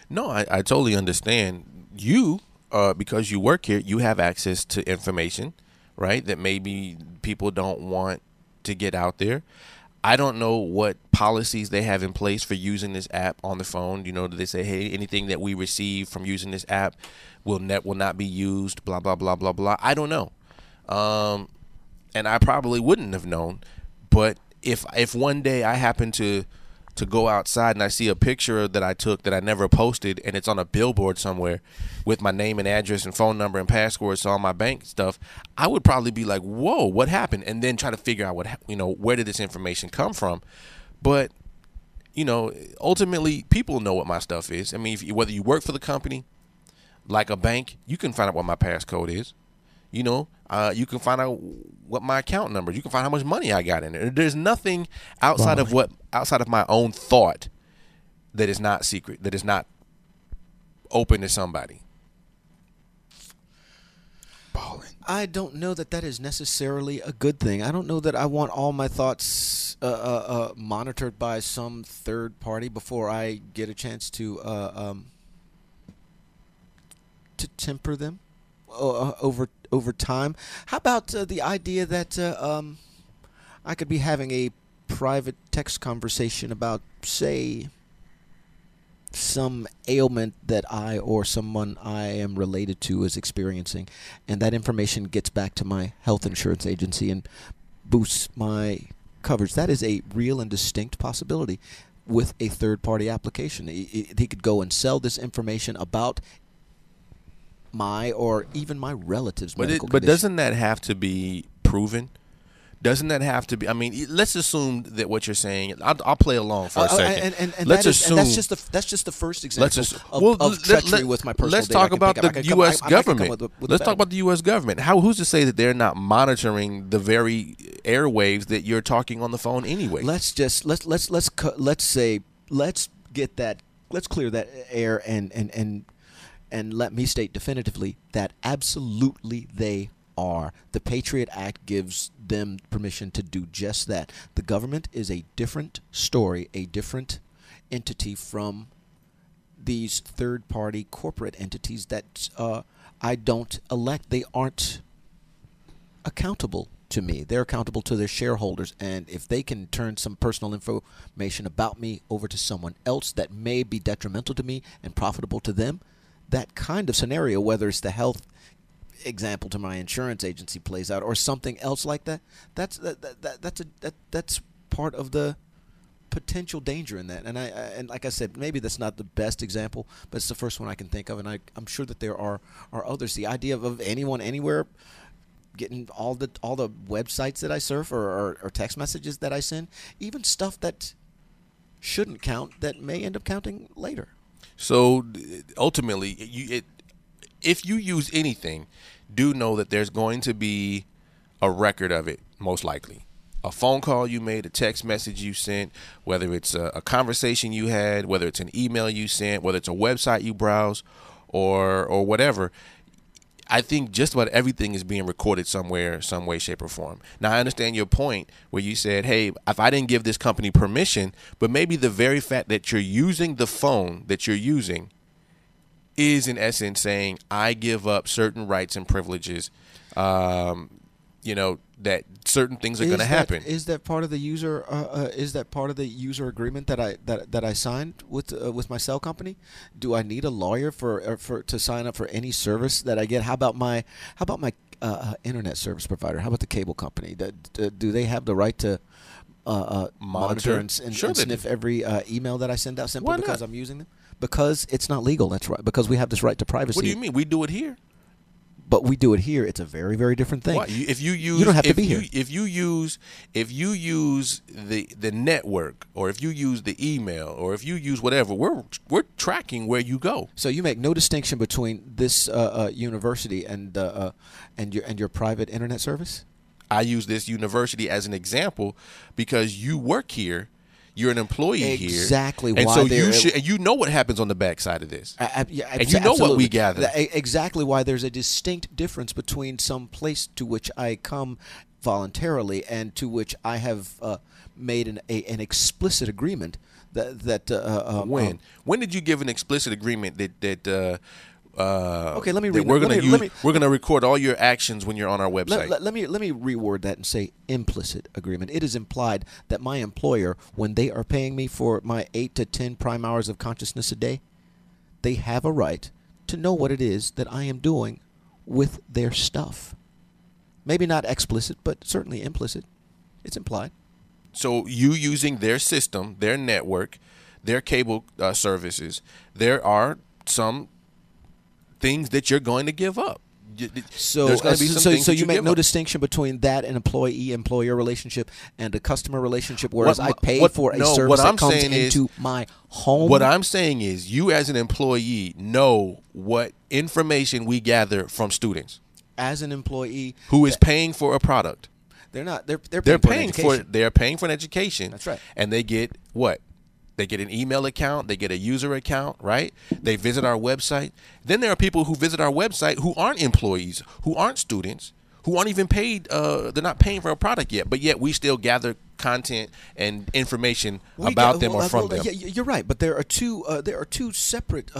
Speaker 1: No, I totally understand. You, because you work here, you have access to information, right, that maybe people don't want to get out there. I don't know what policies they have in place for using this app on the phone. Do they say, hey, anything that we receive from using this app will not be used, blah, blah, blah, blah, blah. I don't know. And I probably wouldn't have known. But if one day I happen to go outside and I see a picture that I took that I never posted and it's on a billboard somewhere with my name and address and phone number and passwords to all my bank stuff, I would probably be like, whoa, what happened? And then try to figure out where did this information come from? But, ultimately people know what my stuff is. Whether you work for the company, like a bank, you can find out what my passcode is. You can find out what my account number. You can find how much money I got in it. There's nothing outside of my own thought that is not secret, that is not open to somebody.
Speaker 3: Balling.
Speaker 2: I don't know that that is necessarily a good thing. I don't know that I want all my thoughts monitored by some third party before I get a chance to temper them over time. How about the idea that I could be having a private text conversation about, say, some ailment that I or someone I am related to is experiencing, and that information gets back to my health insurance agency and boosts my coverage. That is a real and distinct possibility with a third-party application. He could go and sell this information about my or even my relatives' medical
Speaker 1: But
Speaker 2: condition.
Speaker 1: doesn't that have to be proven? Doesn't that have to be? I mean, let's assume that what you're saying. I'll play along for a second.
Speaker 2: And
Speaker 1: let's
Speaker 2: assume
Speaker 1: assume
Speaker 2: that's just the first example of
Speaker 1: let-
Speaker 2: treachery with my personal
Speaker 1: let's
Speaker 2: data.
Speaker 1: talk about the U.S. government.
Speaker 2: With
Speaker 1: Let's talk about the U.S. government. Who's to say that they're not monitoring the very airwaves that you're talking on the phone anyway?
Speaker 2: Let's clear that air and let me state definitively that absolutely they are. The Patriot Act gives them permission to do just that. The government is a different story, a different entity from these third-party corporate entities that I don't elect. They aren't accountable to me. They're accountable to their shareholders, and if they can turn some personal information about me over to someone else that may be detrimental to me and profitable to them, that kind of scenario, whether it's the health example to my insurance agency plays out or something else like that, that's part of the potential danger in that. And like I said, maybe that's not the best example, but it's the first one I can think of, and I'm sure that there are others. The idea of anyone anywhere getting all the websites that I surf or text messages that I send, even stuff that shouldn't count that may end up counting later.
Speaker 1: So ultimately, if you use anything, do know that there's going to be a record of it, most likely. A phone call you made, a text message you sent, whether it's a conversation you had, whether it's an email you sent, whether it's a website you browse, or whatever. I think just about everything is being recorded somewhere, some way, shape, or form. Now, I understand your point where you said, hey, if I didn't give this company permission, but maybe the very fact that you're using the phone that you're using is in essence saying I give up certain rights and privileges, that certain things are going to happen.
Speaker 2: Is that part of the user? Is that part of the user agreement that I signed with my cell company? Do I need a lawyer to sign up for any service that I get? How about my internet service provider? How about the cable company? Do they have the right to monitor and sniff every email that I send out simply because I'm using them? Because it's not legal. That's right. Because we have this right to privacy.
Speaker 1: What do you mean? We do it here.
Speaker 2: But we do it here. It's a very, very different thing.
Speaker 1: Why? If you use,
Speaker 2: you don't have to be here.
Speaker 1: If you use the network, or if you use the email, or if you use whatever, we're tracking where you go.
Speaker 2: So you make no distinction between this university and your private internet service?
Speaker 1: I use this university as an example because you work here. You're an employee here.
Speaker 2: Exactly.
Speaker 1: And
Speaker 2: why
Speaker 1: so you know what happens on the backside of this.
Speaker 2: Yeah,
Speaker 1: and you know what we gather.
Speaker 2: Exactly why there's a distinct difference between some place to which I come voluntarily and to which I have made an explicit agreement
Speaker 1: when did you give an explicit agreement that
Speaker 2: okay, let me
Speaker 1: read. We're going to record all your actions when you're on our website.
Speaker 2: Let me reword that and say implicit agreement. It is implied that my employer, when they are paying me for my 8 to 10 prime hours of consciousness a day, they have a right to know what it is that I am doing with their stuff. Maybe not explicit, but certainly implicit. It's implied.
Speaker 1: So you using their system, their network, their cable services, there are some things that you're going to give up.
Speaker 2: So you make no distinction between that and employee-employer relationship and a customer relationship, whereas I pay for a service that comes into my home.
Speaker 1: What I'm saying is you as an employee know what information we gather from students.
Speaker 2: As an employee
Speaker 1: who is paying for a product.
Speaker 2: They're not. They're
Speaker 1: paying for an education.
Speaker 2: That's right.
Speaker 1: And they get what? They get an email account. They get a user account, right? They visit our website. Then there are people who visit our website who aren't employees, who aren't students, who aren't even paid. They're not paying for a product yet, but yet we still gather content and information about them or from them.
Speaker 2: Yeah, you're right, but there are two separate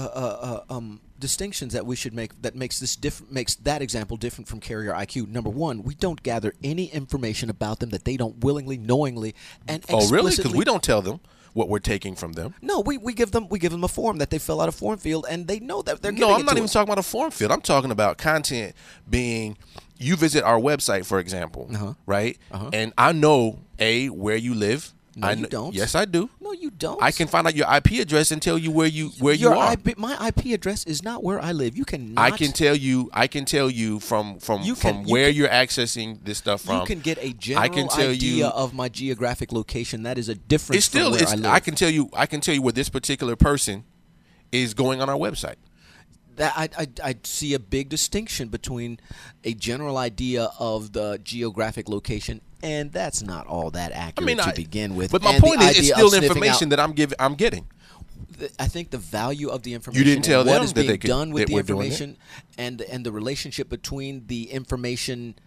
Speaker 2: distinctions that we should make that makes that example different from CarrierIQ. Number one, we don't gather any information about them that they don't willingly, knowingly, and
Speaker 1: oh, really? Because we don't tell them what we're taking from them.
Speaker 2: No, we give them a form that they fill out a form field, and they know that they're giving
Speaker 1: No,
Speaker 2: it
Speaker 1: I'm not
Speaker 2: to
Speaker 1: even
Speaker 2: us.
Speaker 1: talking about a form field. I'm talking about content being. You visit our website, for example, right? And I know where you live.
Speaker 2: No, you don't.
Speaker 1: Yes, I do.
Speaker 2: No, you don't.
Speaker 1: I can find out your IP address and tell you where you are.
Speaker 2: My IP address is not where I live. You cannot.
Speaker 1: I can tell you from where you're accessing this stuff from.
Speaker 2: You can get a general idea of my geographic location. That is a difference.
Speaker 1: It's still.
Speaker 2: from where I live.
Speaker 1: I can tell you where this particular person is going on our website.
Speaker 2: That I see a big distinction between a general idea of the geographic location, and that's not all that accurate to begin with.
Speaker 1: But my point is, it's still information that I'm getting.
Speaker 2: I think the value of the information,
Speaker 1: you didn't tell
Speaker 2: and
Speaker 1: them
Speaker 2: what is
Speaker 1: that
Speaker 2: being done with the
Speaker 1: doing
Speaker 2: information, and the relationship between the information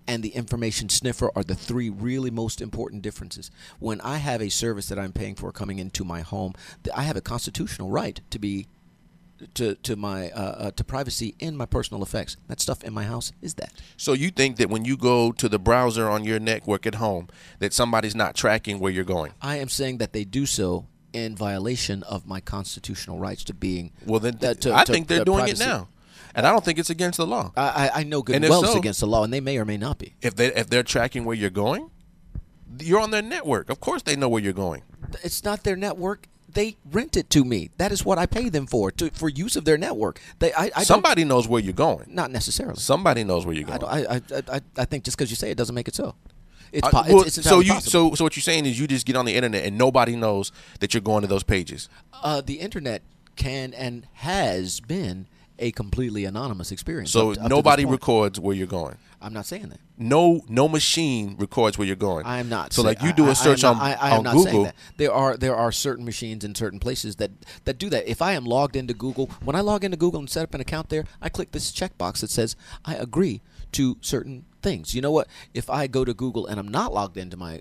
Speaker 2: and the information sniffer are the three really most important differences. When I have a service that I'm paying for coming into my home, I have a constitutional right to be to privacy in my personal effects. That stuff in my house is that.
Speaker 1: So you think that when you go to the browser on your network at home, that somebody's not tracking where you're going?
Speaker 2: I am saying that they do so in violation of my constitutional rights to being.
Speaker 1: Well, then I think they're doing it now, and I don't think it's against the law.
Speaker 2: I know good and well it's against the law, and they may or may not be.
Speaker 1: If they're tracking where you're going, you're on their network. Of course, they know where you're going.
Speaker 2: It's not their network. They rent it to me. That is what I pay them for use of their network.
Speaker 1: Somebody knows where you're going.
Speaker 2: Not necessarily.
Speaker 1: Somebody knows where you're going.
Speaker 2: I think just because you say it doesn't make it so. It's
Speaker 1: so
Speaker 2: possible.
Speaker 1: So what you're saying is you just get on the internet and nobody knows that you're going to those pages.
Speaker 2: The internet can and has been a completely anonymous experience.
Speaker 1: So nobody records where you're going.
Speaker 2: I'm not saying that.
Speaker 1: No machine records where you're going.
Speaker 2: I am not.
Speaker 1: So like you do a search on
Speaker 2: not
Speaker 1: Google.
Speaker 2: Saying that. There are certain machines in certain places that do that. If I am logged into Google, when I log into Google and set up an account there, I click this checkbox that says I agree to certain things. You know what? If I go to Google and I'm not logged into my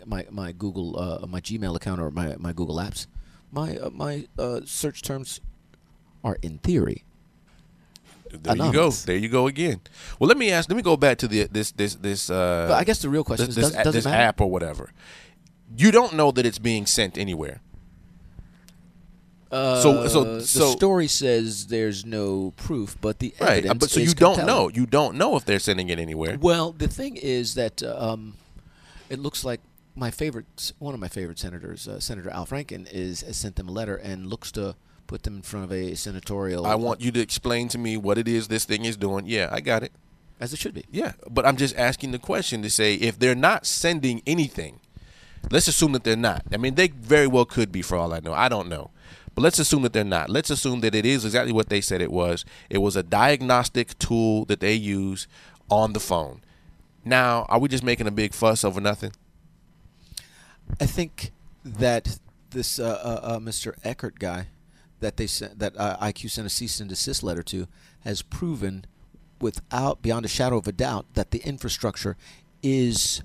Speaker 2: Google my Gmail account or my Google Apps, my search terms are in theory.
Speaker 1: There you go. There you go again. Well, let me go back to this.
Speaker 2: But I guess the real question is, does it
Speaker 1: this
Speaker 2: matter?
Speaker 1: app or whatever. You don't know that it's being sent anywhere.
Speaker 2: The story says there's no proof, but the evidence
Speaker 1: right. But so
Speaker 2: is
Speaker 1: you don't
Speaker 2: compelling.
Speaker 1: know. You don't know if they're sending it anywhere.
Speaker 2: Well, the thing is that it looks like one of my favorite senators, Senator Al Franken, has sent them a letter and looks to put them in front of a senatorial.
Speaker 1: I want you to explain to me what it is this thing is doing. Yeah, I got it.
Speaker 2: As it should be.
Speaker 1: Yeah, but I'm just asking the question to say if they're not sending anything, let's assume that they're not. I mean, they very well could be for all I know. I don't know. But let's assume that they're not. Let's assume that it is exactly what they said it was. It was a diagnostic tool that they use on the phone. Now, are we just making a big fuss over nothing?
Speaker 2: I think that this Mr. Eckert guy that IQ sent a cease and desist letter to has proven beyond a shadow of a doubt that the infrastructure is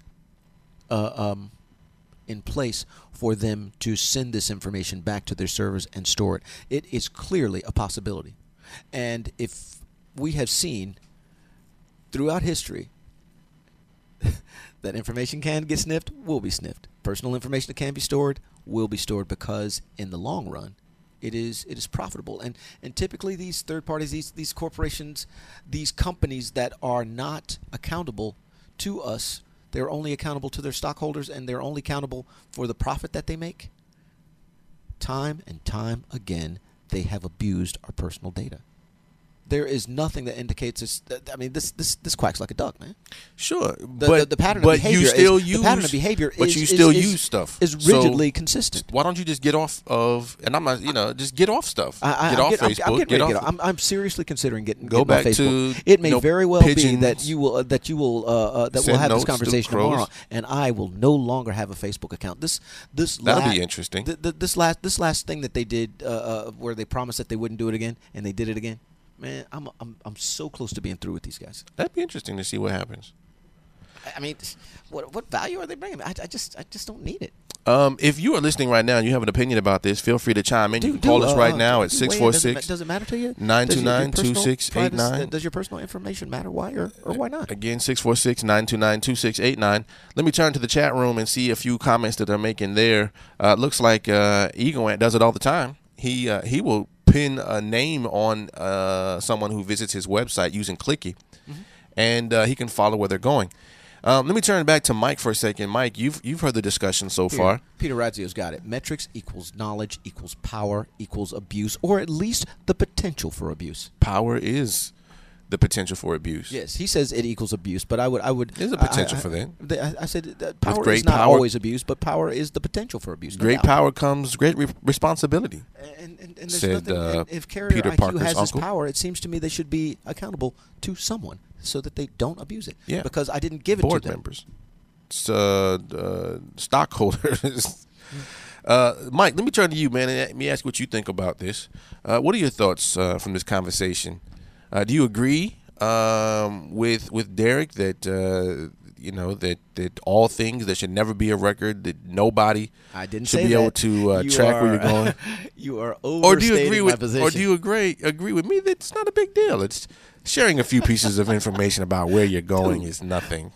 Speaker 2: in place for them to send this information back to their servers and store it. It is clearly a possibility. And if we have seen throughout history that information can get sniffed, will be sniffed. Personal information that can be stored will be stored because in the long run, it is profitable. And typically these third parties, these corporations, these companies that are not accountable to us, they're only accountable to their stockholders, and they're only accountable for the profit that they make. Time and time again, they have abused our personal data. There is nothing that indicates this. I mean, this quacks like a duck, man.
Speaker 1: Sure,
Speaker 2: the pattern of behavior
Speaker 1: use stuff.
Speaker 2: Is rigidly consistent.
Speaker 1: Why don't you just get off of? And I'm not, just get off stuff. Get off Facebook.
Speaker 2: I'm seriously considering getting
Speaker 1: back
Speaker 2: off Facebook.
Speaker 1: to.
Speaker 2: It may very well
Speaker 1: pigeons,
Speaker 2: be that we'll have this conversation tomorrow, and I will no longer have a Facebook account.
Speaker 1: That'll be interesting.
Speaker 2: This last thing that they did, where they promised that they wouldn't do it again, and they did it again. Man, I'm so close to being through with these guys.
Speaker 1: That'd be interesting to see what happens.
Speaker 2: I mean, what value are they bringing? I just don't need it.
Speaker 1: If you are listening right now and you have an opinion about this, feel free to chime in. You can call us right now at 646.
Speaker 2: Does it matter to you?
Speaker 1: 929-2689.
Speaker 2: Does your personal information matter? Why or why not?
Speaker 1: Again, 646-929-2689. Let me turn to the chat room and see a few comments that they're making there. Looks like Ego Ant does it all the time. He will pin a name on someone who visits his website using Clicky, and he can follow where they're going. Let me turn back to Mike for a second. Mike, you've heard the discussion so far.
Speaker 2: Peter Razzio's got it. Metrics equals knowledge equals power equals abuse, or at least the potential for abuse.
Speaker 1: Power is the potential for abuse.
Speaker 2: Yes, he says it equals abuse, but I would.
Speaker 1: There's a potential for that.
Speaker 2: I said that power is not always abuse, but power is the potential for abuse.
Speaker 1: Great power comes great responsibility.
Speaker 2: And there's
Speaker 1: said
Speaker 2: nothing. If
Speaker 1: Peter
Speaker 2: CarrierIQ
Speaker 1: Parker's
Speaker 2: has this
Speaker 1: uncle.
Speaker 2: power, it seems to me they should be accountable to someone so that they don't abuse it.
Speaker 1: Yeah.
Speaker 2: Because I didn't give it
Speaker 1: Board
Speaker 2: to them.
Speaker 1: members, stockholders. Mike, let me turn to you, man, and let me ask what you think about this. What are your thoughts from this conversation? Do you agree with Derek that that all things there should never be a record, that nobody should be able to track where you're going?
Speaker 2: You are overstating my position.
Speaker 1: Or do you agree with me that it's not a big deal? It's sharing a few pieces of information about where you're going is nothing.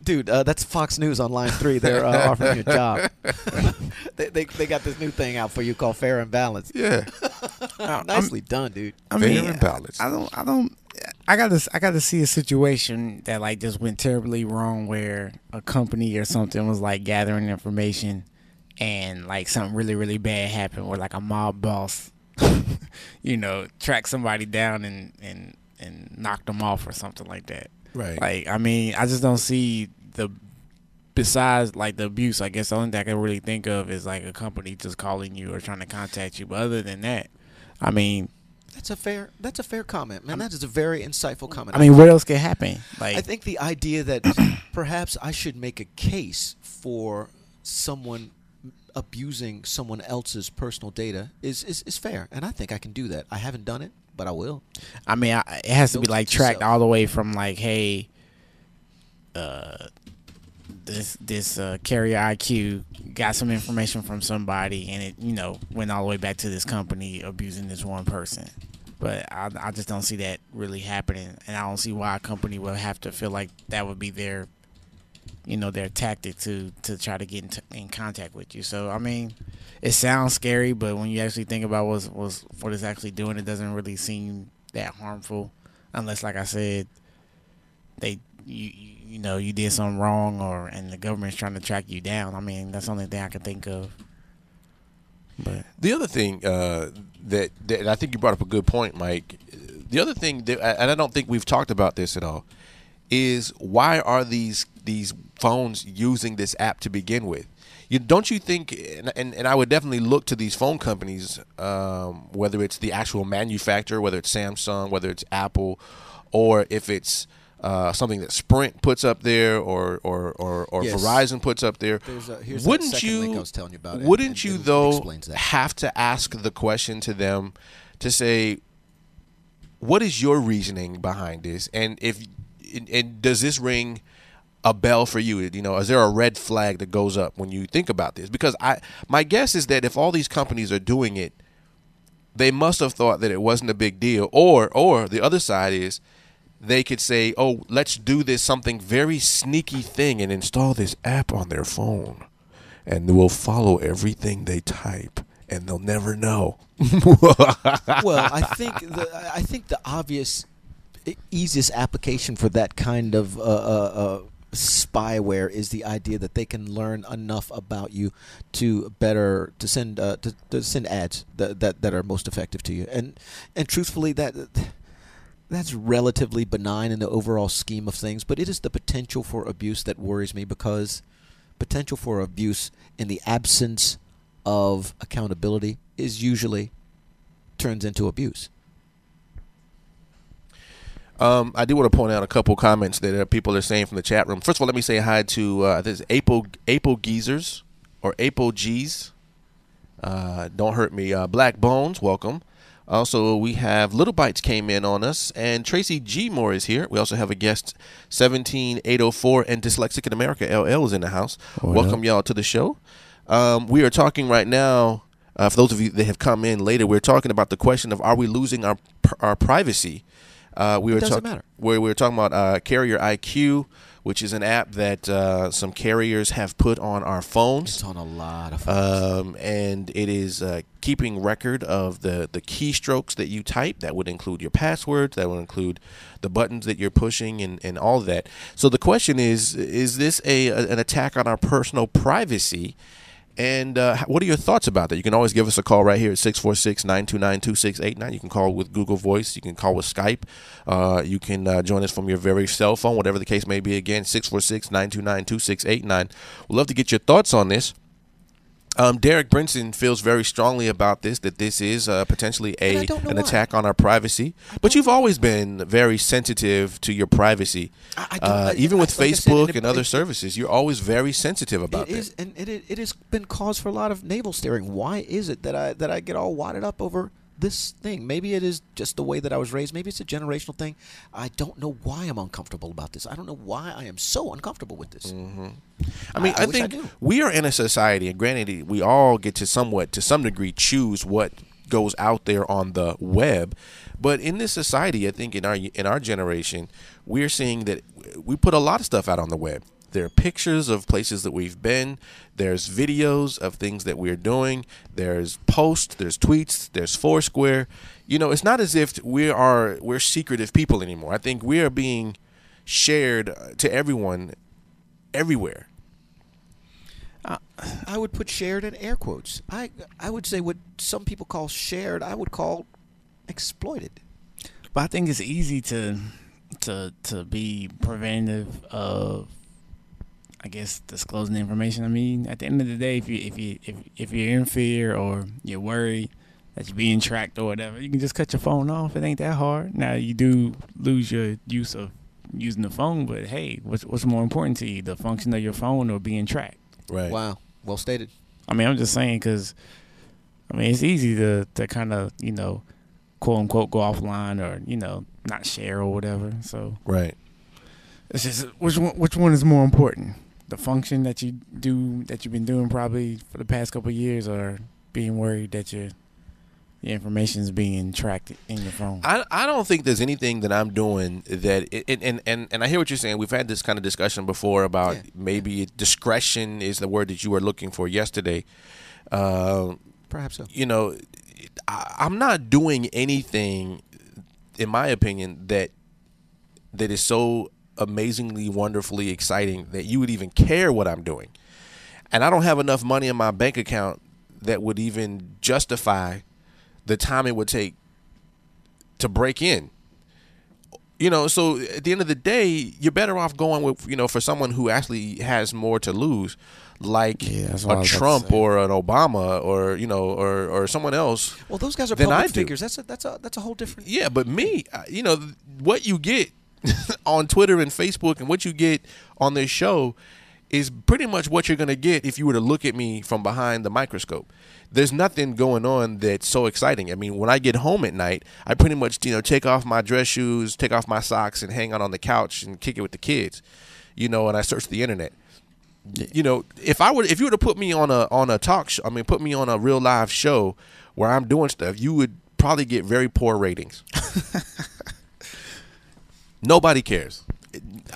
Speaker 2: Dude, that's Fox News on Line 3. They're offering you a job. they got this new thing out for you called Fair and Balanced.
Speaker 1: Yeah.
Speaker 2: Nicely done, dude.
Speaker 1: Fair and Balanced.
Speaker 3: I got to see a situation that like just went terribly wrong where a company or something was like gathering information and like something really, really bad happened where like a mob boss, tracked somebody down and knocked them off or something like that.
Speaker 1: Right.
Speaker 3: Like, I mean, I just don't see besides like the abuse, I guess the only thing I can really think of is like a company just calling you or trying to contact you. But other than that, I mean,
Speaker 2: that's a fair comment, man. That is a very insightful comment.
Speaker 3: I mean, what else could happen? Like,
Speaker 2: I think the idea that perhaps I should make a case for someone abusing someone else's personal data is fair, and I think I can do that. I haven't done it, but I will.
Speaker 3: I mean, it has to be like tracked all the way from like, hey, this CarrierIQ got some information from somebody, and it went all the way back to this company abusing this one person. But I just don't see that really happening, and I don't see why a company would have to feel like that would be their tactic to try to get in contact with you. So I mean, it sounds scary, but when you actually think about what it's actually doing, it doesn't really seem that harmful, unless, like I said, you did something wrong, and the government's trying to track you down. I mean, that's the only thing I can think of. But
Speaker 1: the other thing that I think you brought up a good point, Mike. The other thing and I don't think we've talked about this at all, is why are these phones using this app to begin with? Don't you think, and I would definitely look to these phone companies, whether it's the actual manufacturer, whether it's Samsung, whether it's Apple, or if it's something that Sprint puts up there or
Speaker 2: Yes.
Speaker 1: Verizon puts up there.
Speaker 2: Here's
Speaker 1: wouldn't
Speaker 2: that second
Speaker 1: you
Speaker 2: link I was telling you about
Speaker 1: wouldn't you though
Speaker 2: explains that.
Speaker 1: have to ask the question to them to say, what is your reasoning behind this, and does this ring a bell for you? Is there a red flag that goes up when you think about this? Because my guess is that if all these companies are doing it, they must have thought that it wasn't a big deal. Or the other side is they could say, oh, let's do this something very sneaky thing and install this app on their phone, and we'll follow everything they type, and they'll never know.
Speaker 2: Well, I think the obvious, easiest application for that kind of spyware is the idea that they can learn enough about you to send ads that are most effective to you, and truthfully that's relatively benign in the overall scheme of things, but it is the potential for abuse that worries me, because potential for abuse in the absence of accountability is usually turns into abuse.
Speaker 1: I do want to point out a couple comments that people are saying from the chat room. First of all, let me say hi to this April Geezers or April G's. Don't hurt me. Black Bones, welcome. Also, we have Little Bites came in on us, and Tracy G. Moore is here. We also have a guest, 17804, and Dyslexic in America, LL, is in the house. Welcome, y'all, to the show. We are talking right now, for those of you that have come in later, we're talking about the question of, are we losing our privacy? It doesn't matter. We were talking about CarrierIQ, which is an app that some carriers have put on our phones.
Speaker 2: It's on a lot of phones.
Speaker 1: And it is keeping record of the keystrokes that you type. That would include your passwords. That would include the buttons that you're pushing and all of that. So the question is this an attack on our personal privacy? And what are your thoughts about that? You can always give us a call right here at 646-929-2689. You can call with Google Voice. You can call with Skype. You can join us from your very cell phone, whatever the case may be. Again, 646-929-2689. We'd love to get your thoughts on this. Derek Brinson feels very strongly about this, that this is potentially an attack on our privacy. But you've always been very sensitive to your privacy. Even with Facebook and other services, you're always very sensitive about this.
Speaker 2: And it has been cause for a lot of navel staring. Why is it that I get all wadded up over this thing? Maybe it is just the way that I was raised. Maybe it's a generational thing. I don't know why I'm uncomfortable about this. I don't know why I am so uncomfortable with this.
Speaker 1: Mm-hmm. I mean, I think we are in a society, and granted, we all get to some degree, choose what goes out there on the web. But in this society, I think in our generation, we're seeing that we put a lot of stuff out on the web. There are pictures of places that we've been. There's videos of things that we're doing. There's posts. There's tweets. There's Foursquare. You know, it's not as if we're secretive people anymore. I think we are being shared to everyone, everywhere.
Speaker 2: I would put shared in air quotes. I would say what some people call shared, I would call exploited.
Speaker 3: But I think it's easy to be preventative of, I guess, disclosing information. I mean, at the end of the day, if you're in fear or you're worried that you're being tracked or whatever, you can just cut your phone off. It ain't that hard. Now, you do lose your use of using the phone, but hey, what's more important to you, the function of your phone or being tracked?
Speaker 1: Right.
Speaker 2: Wow. Well stated.
Speaker 3: I mean, I'm just saying, because I mean, it's easy to kind of, you know, quote unquote go offline or, you know, not share or whatever. So
Speaker 1: right.
Speaker 3: It's just which one is more important? The function that you've been doing probably for the past couple of years, or being worried that your information is being tracked in your phone?
Speaker 1: I don't think there's anything that I'm doing that and I hear what you're saying. We've had this kind of discussion before about maybe discretion is the word that you were looking for yesterday.
Speaker 2: Perhaps so.
Speaker 1: You know, I'm not doing anything, in my opinion, that is so amazingly, wonderfully exciting that you would even care what I'm doing. And I don't have enough money in my bank account that would even justify the time it would take to break in. You know, so at the end of the day, you're better off going with, you know, for someone who actually has more to lose, like a Trump or an Obama or, you know, or someone else.
Speaker 2: Well, those guys are public figures. That's a whole different.
Speaker 1: Yeah, but me, you know, what you get on Twitter and Facebook and what you get on this show is pretty much what you're going to get if you were to look at me from behind the microscope. There's nothing going on that's so exciting. I mean, when I get home at night, I pretty much, you know, take off my dress shoes, take off my socks, and hang out on the couch and kick it with the kids, you know, and I search the internet. You know, if you were to put me on a talk show, I mean, put me on a real live show where I'm doing stuff, you would probably get very poor ratings. Nobody cares.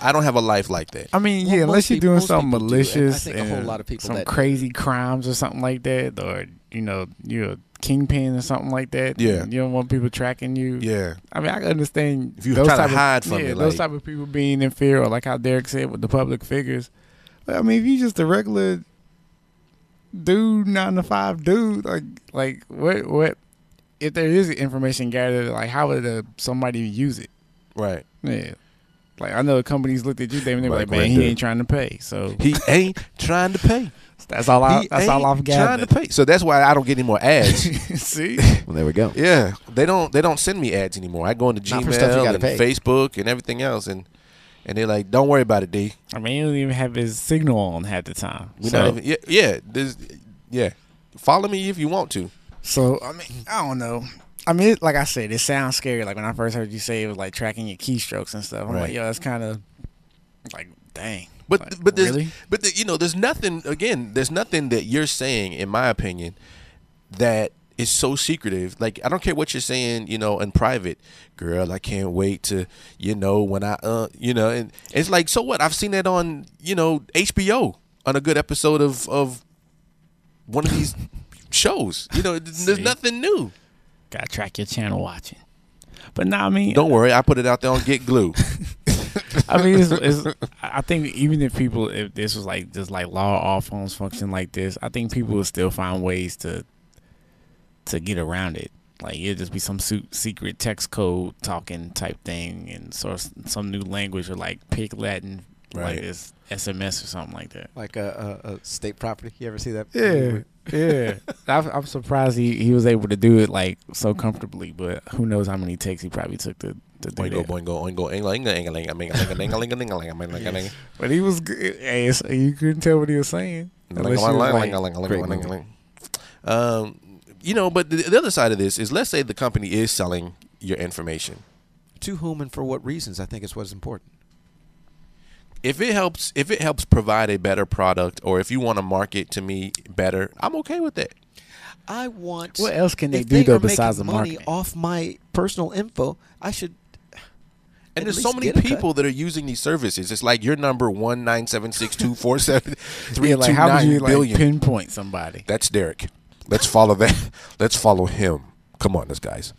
Speaker 1: I don't have a life like that.
Speaker 3: I mean, yeah, unless you're doing something malicious,
Speaker 2: I think a whole lot of people
Speaker 3: some crazy crimes or something like that, or, you know, you're a kingpin or something like that.
Speaker 1: Yeah,
Speaker 3: you don't want people tracking you.
Speaker 1: Yeah,
Speaker 3: I mean, I can understand
Speaker 1: if you try to hide from it,
Speaker 3: those type of people being in fear, or like how Derek said with the public figures. But I mean, if you just a regular dude, 9-to-5 dude, like what if there is information gathered? Like, how would somebody use it?
Speaker 1: Right.
Speaker 3: Yeah. Like, I know companies looked at you, David, and they were like, man, he ain't trying to pay. So
Speaker 1: he ain't trying to pay.
Speaker 3: That's all I've gathered.
Speaker 1: Trying to pay. So that's why I don't get any more ads.
Speaker 3: See?
Speaker 2: Well, there we go.
Speaker 1: Yeah. They don't send me ads anymore. I go into Gmail and Facebook and everything else, and they're like, don't worry about it, D.
Speaker 3: I mean, he don't even have his signal on half the time.
Speaker 1: Yeah. Follow me if you want to.
Speaker 3: So, I mean, I don't know. I mean, like I said, it sounds scary. Like when I first heard you say it was like tracking your keystrokes and stuff. I'm like, yo, that's kind of like, dang.
Speaker 1: But there's
Speaker 3: really?
Speaker 1: There's nothing. Again, there's nothing that you're saying, in my opinion, that is so secretive. Like, I don't care what you're saying, in private. Girl, I can't wait to, when I, and it's like, so what? I've seen that on, HBO on a good episode of one of these shows. There's nothing new.
Speaker 3: Gotta track your channel watching. But now, I mean,
Speaker 1: don't worry, I put it out there on Get Glue.
Speaker 3: I mean, I think even if this was like just like law all phones function like this, I think people would still find ways to get around it. Like, it'd just be some secret text code talking type thing, and some new language, or like Pig Latin,
Speaker 1: right?
Speaker 3: Like this SMS or something like that.
Speaker 2: Like a state property. You ever see that?
Speaker 3: Yeah. I'm surprised he was able to do it like so comfortably, but who knows how many takes he probably took to do that. But he was good. Hey, you couldn't tell what he was saying.
Speaker 1: But the other side of this is, let's say the company is selling your information.
Speaker 2: To whom and for what reasons, I think is what's important.
Speaker 1: If it helps provide a better product, or if you want to market to me better, I'm okay with that.
Speaker 2: I want.
Speaker 3: What else can they do though besides the
Speaker 2: money
Speaker 3: marketing?
Speaker 2: Off my personal info, I should.
Speaker 1: And there's so many people that are using these services. It's like your number 1-976-247-329
Speaker 3: like, how would you
Speaker 1: billion.
Speaker 3: Pinpoint somebody?
Speaker 1: That's Derek. Let's follow that. Let's follow him. Come on, guys.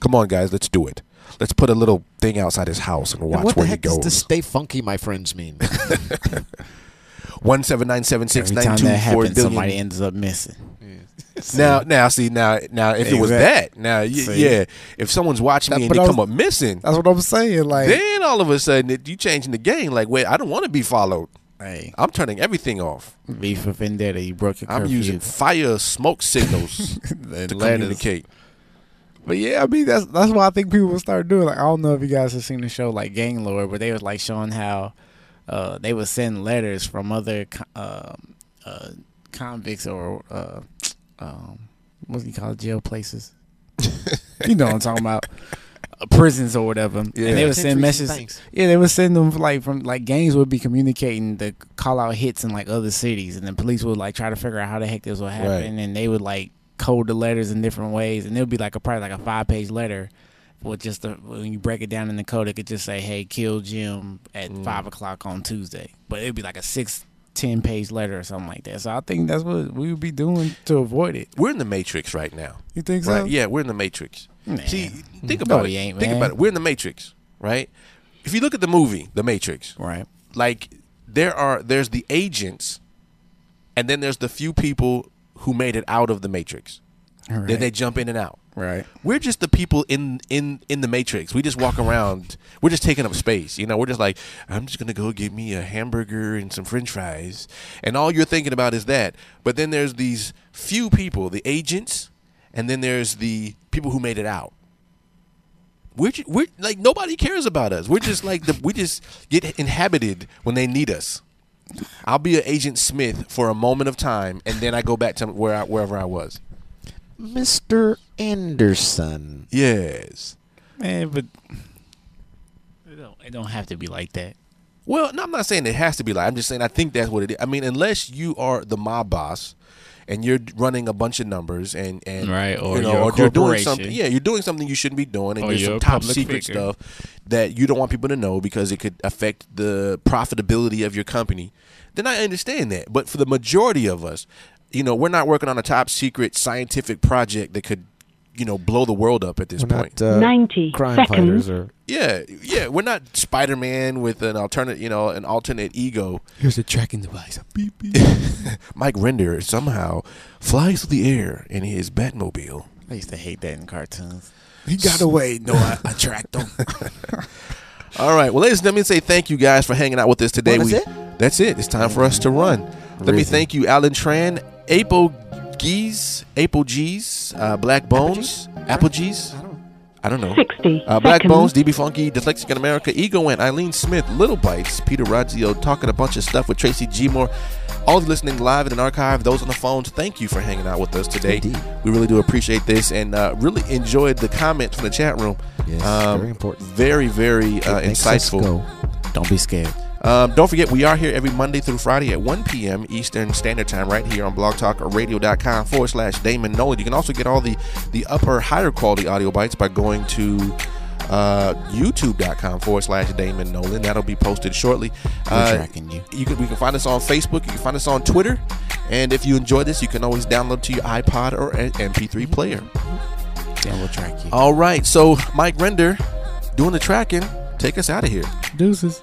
Speaker 1: Let's do it. Let's put a little thing outside his house and watch where he goes.
Speaker 2: What does stay funky, my friends, mean?
Speaker 1: 1797692
Speaker 3: Every time that happens,
Speaker 1: billion.
Speaker 3: somebody ends up missing.
Speaker 1: Now, if it was that, if someone's watching me and they come up missing,
Speaker 3: that's what I'm saying. Like,
Speaker 1: then all of a sudden you changing the game. Like, wait, I don't want to be followed.
Speaker 3: Hey,
Speaker 1: I'm turning everything off.
Speaker 3: V for Vendetta, you broke your curfew.
Speaker 1: I'm using fire smoke signals to communicate.
Speaker 3: But yeah, I mean that's why I think people will start doing. Like, I don't know if you guys have seen the show like Gang Lord, but they was like showing how they would send letters from other convicts or what do you call it, jail places? You know what I'm talking about. Prisons or whatever. Yeah. And they would send messages. Yeah, they would send them from gangs would be communicating the call out hits in like other cities, and then police would like try to figure out how the heck this would happen, right. And they would like code the letters in different ways, and it would be like probably like a 5-page letter with just when you break it down in the code, it could just say, "Hey, kill Jim at 5:00 on Tuesday," but it'd be like a 6-10-page letter or something like that. So I think that's what we would be doing to avoid it.
Speaker 1: We're in the Matrix right now.
Speaker 3: You think so?
Speaker 1: Right? Yeah, we're in the Matrix.
Speaker 3: Man.
Speaker 1: See, think about it. Think about it. We're in the Matrix, right? If you look at the movie, The Matrix,
Speaker 3: right?
Speaker 1: Like there's the agents, and then there's the few people who made it out of the Matrix. Right. Then they jump in and out.
Speaker 3: Right.
Speaker 1: We're just the people in the Matrix. We just walk around. We're just taking up space. We're just like, I'm just gonna go get me a hamburger and some French fries, and all you're thinking about is that. But then there's these few people, the agents, and then there's the people who made it out. We're like, nobody cares about us. We're just like we just get inhabited when they need us. I'll be an Agent Smith for a moment of time, and then I go back to wherever I was.
Speaker 2: Mr. Anderson.
Speaker 1: Yes.
Speaker 3: Man, but it don't have to be like that.
Speaker 1: Well, no, I'm not saying it has to be like. I'm just saying I think that's what it is. I mean, unless you are the mob boss and you're running a bunch of numbers and
Speaker 3: right, or
Speaker 1: you're doing something. Yeah, you're doing something you shouldn't be doing, and there's some top secret stuff that you don't want people to know because it could affect the profitability of your company. Then I understand that. But for the majority of us, we're not working on a top secret scientific project that could, blow the world up at this point.
Speaker 5: 90
Speaker 2: crime
Speaker 5: seconds.
Speaker 2: Fighters or
Speaker 1: yeah. We're not Spider-Man with an alternate ego.
Speaker 2: Here's a tracking device. Beep, beep.
Speaker 1: Mike Render somehow flies through the air in his Batmobile.
Speaker 3: I used to hate that in cartoons.
Speaker 1: He got away. No, I tracked him. All right. Well, ladies and gentlemen, say thank you guys for hanging out with us today. That's it. It's time for us to run. Let me thank you, Alan Tran, Apple G's, Black Bones, Apple G's. I don't know.
Speaker 5: 60
Speaker 1: Black
Speaker 5: seconds.
Speaker 1: Bones, DB Funky, Dyslexic in America, Ego and Eileen Smith, Little Bites, Peter Razzio, talking a bunch of stuff with Tracy G. Moore. All of you listening live in an archive, those on the phones, thank you for hanging out with us today.
Speaker 2: Indeed.
Speaker 1: We really do appreciate this and really enjoyed the comments from the chat room.
Speaker 2: Yes, very important.
Speaker 1: Very, very insightful.
Speaker 3: Don't be scared.
Speaker 1: Don't forget, we are here every Monday through Friday at 1 p.m. Eastern Standard Time right here on blogtalkradio.com/Damond Nollan. You can also get all the higher quality audio bites by going to youtube.com/Damond Nollan. That'll be posted shortly.
Speaker 3: We're tracking you.
Speaker 1: We can find us on Facebook. You can find us on Twitter. And if you enjoy this, you can always download to your iPod or MP3 player.
Speaker 3: Yeah, we'll track you.
Speaker 1: All right. So, Mike Render doing the tracking. Take us out of here.
Speaker 3: Deuces.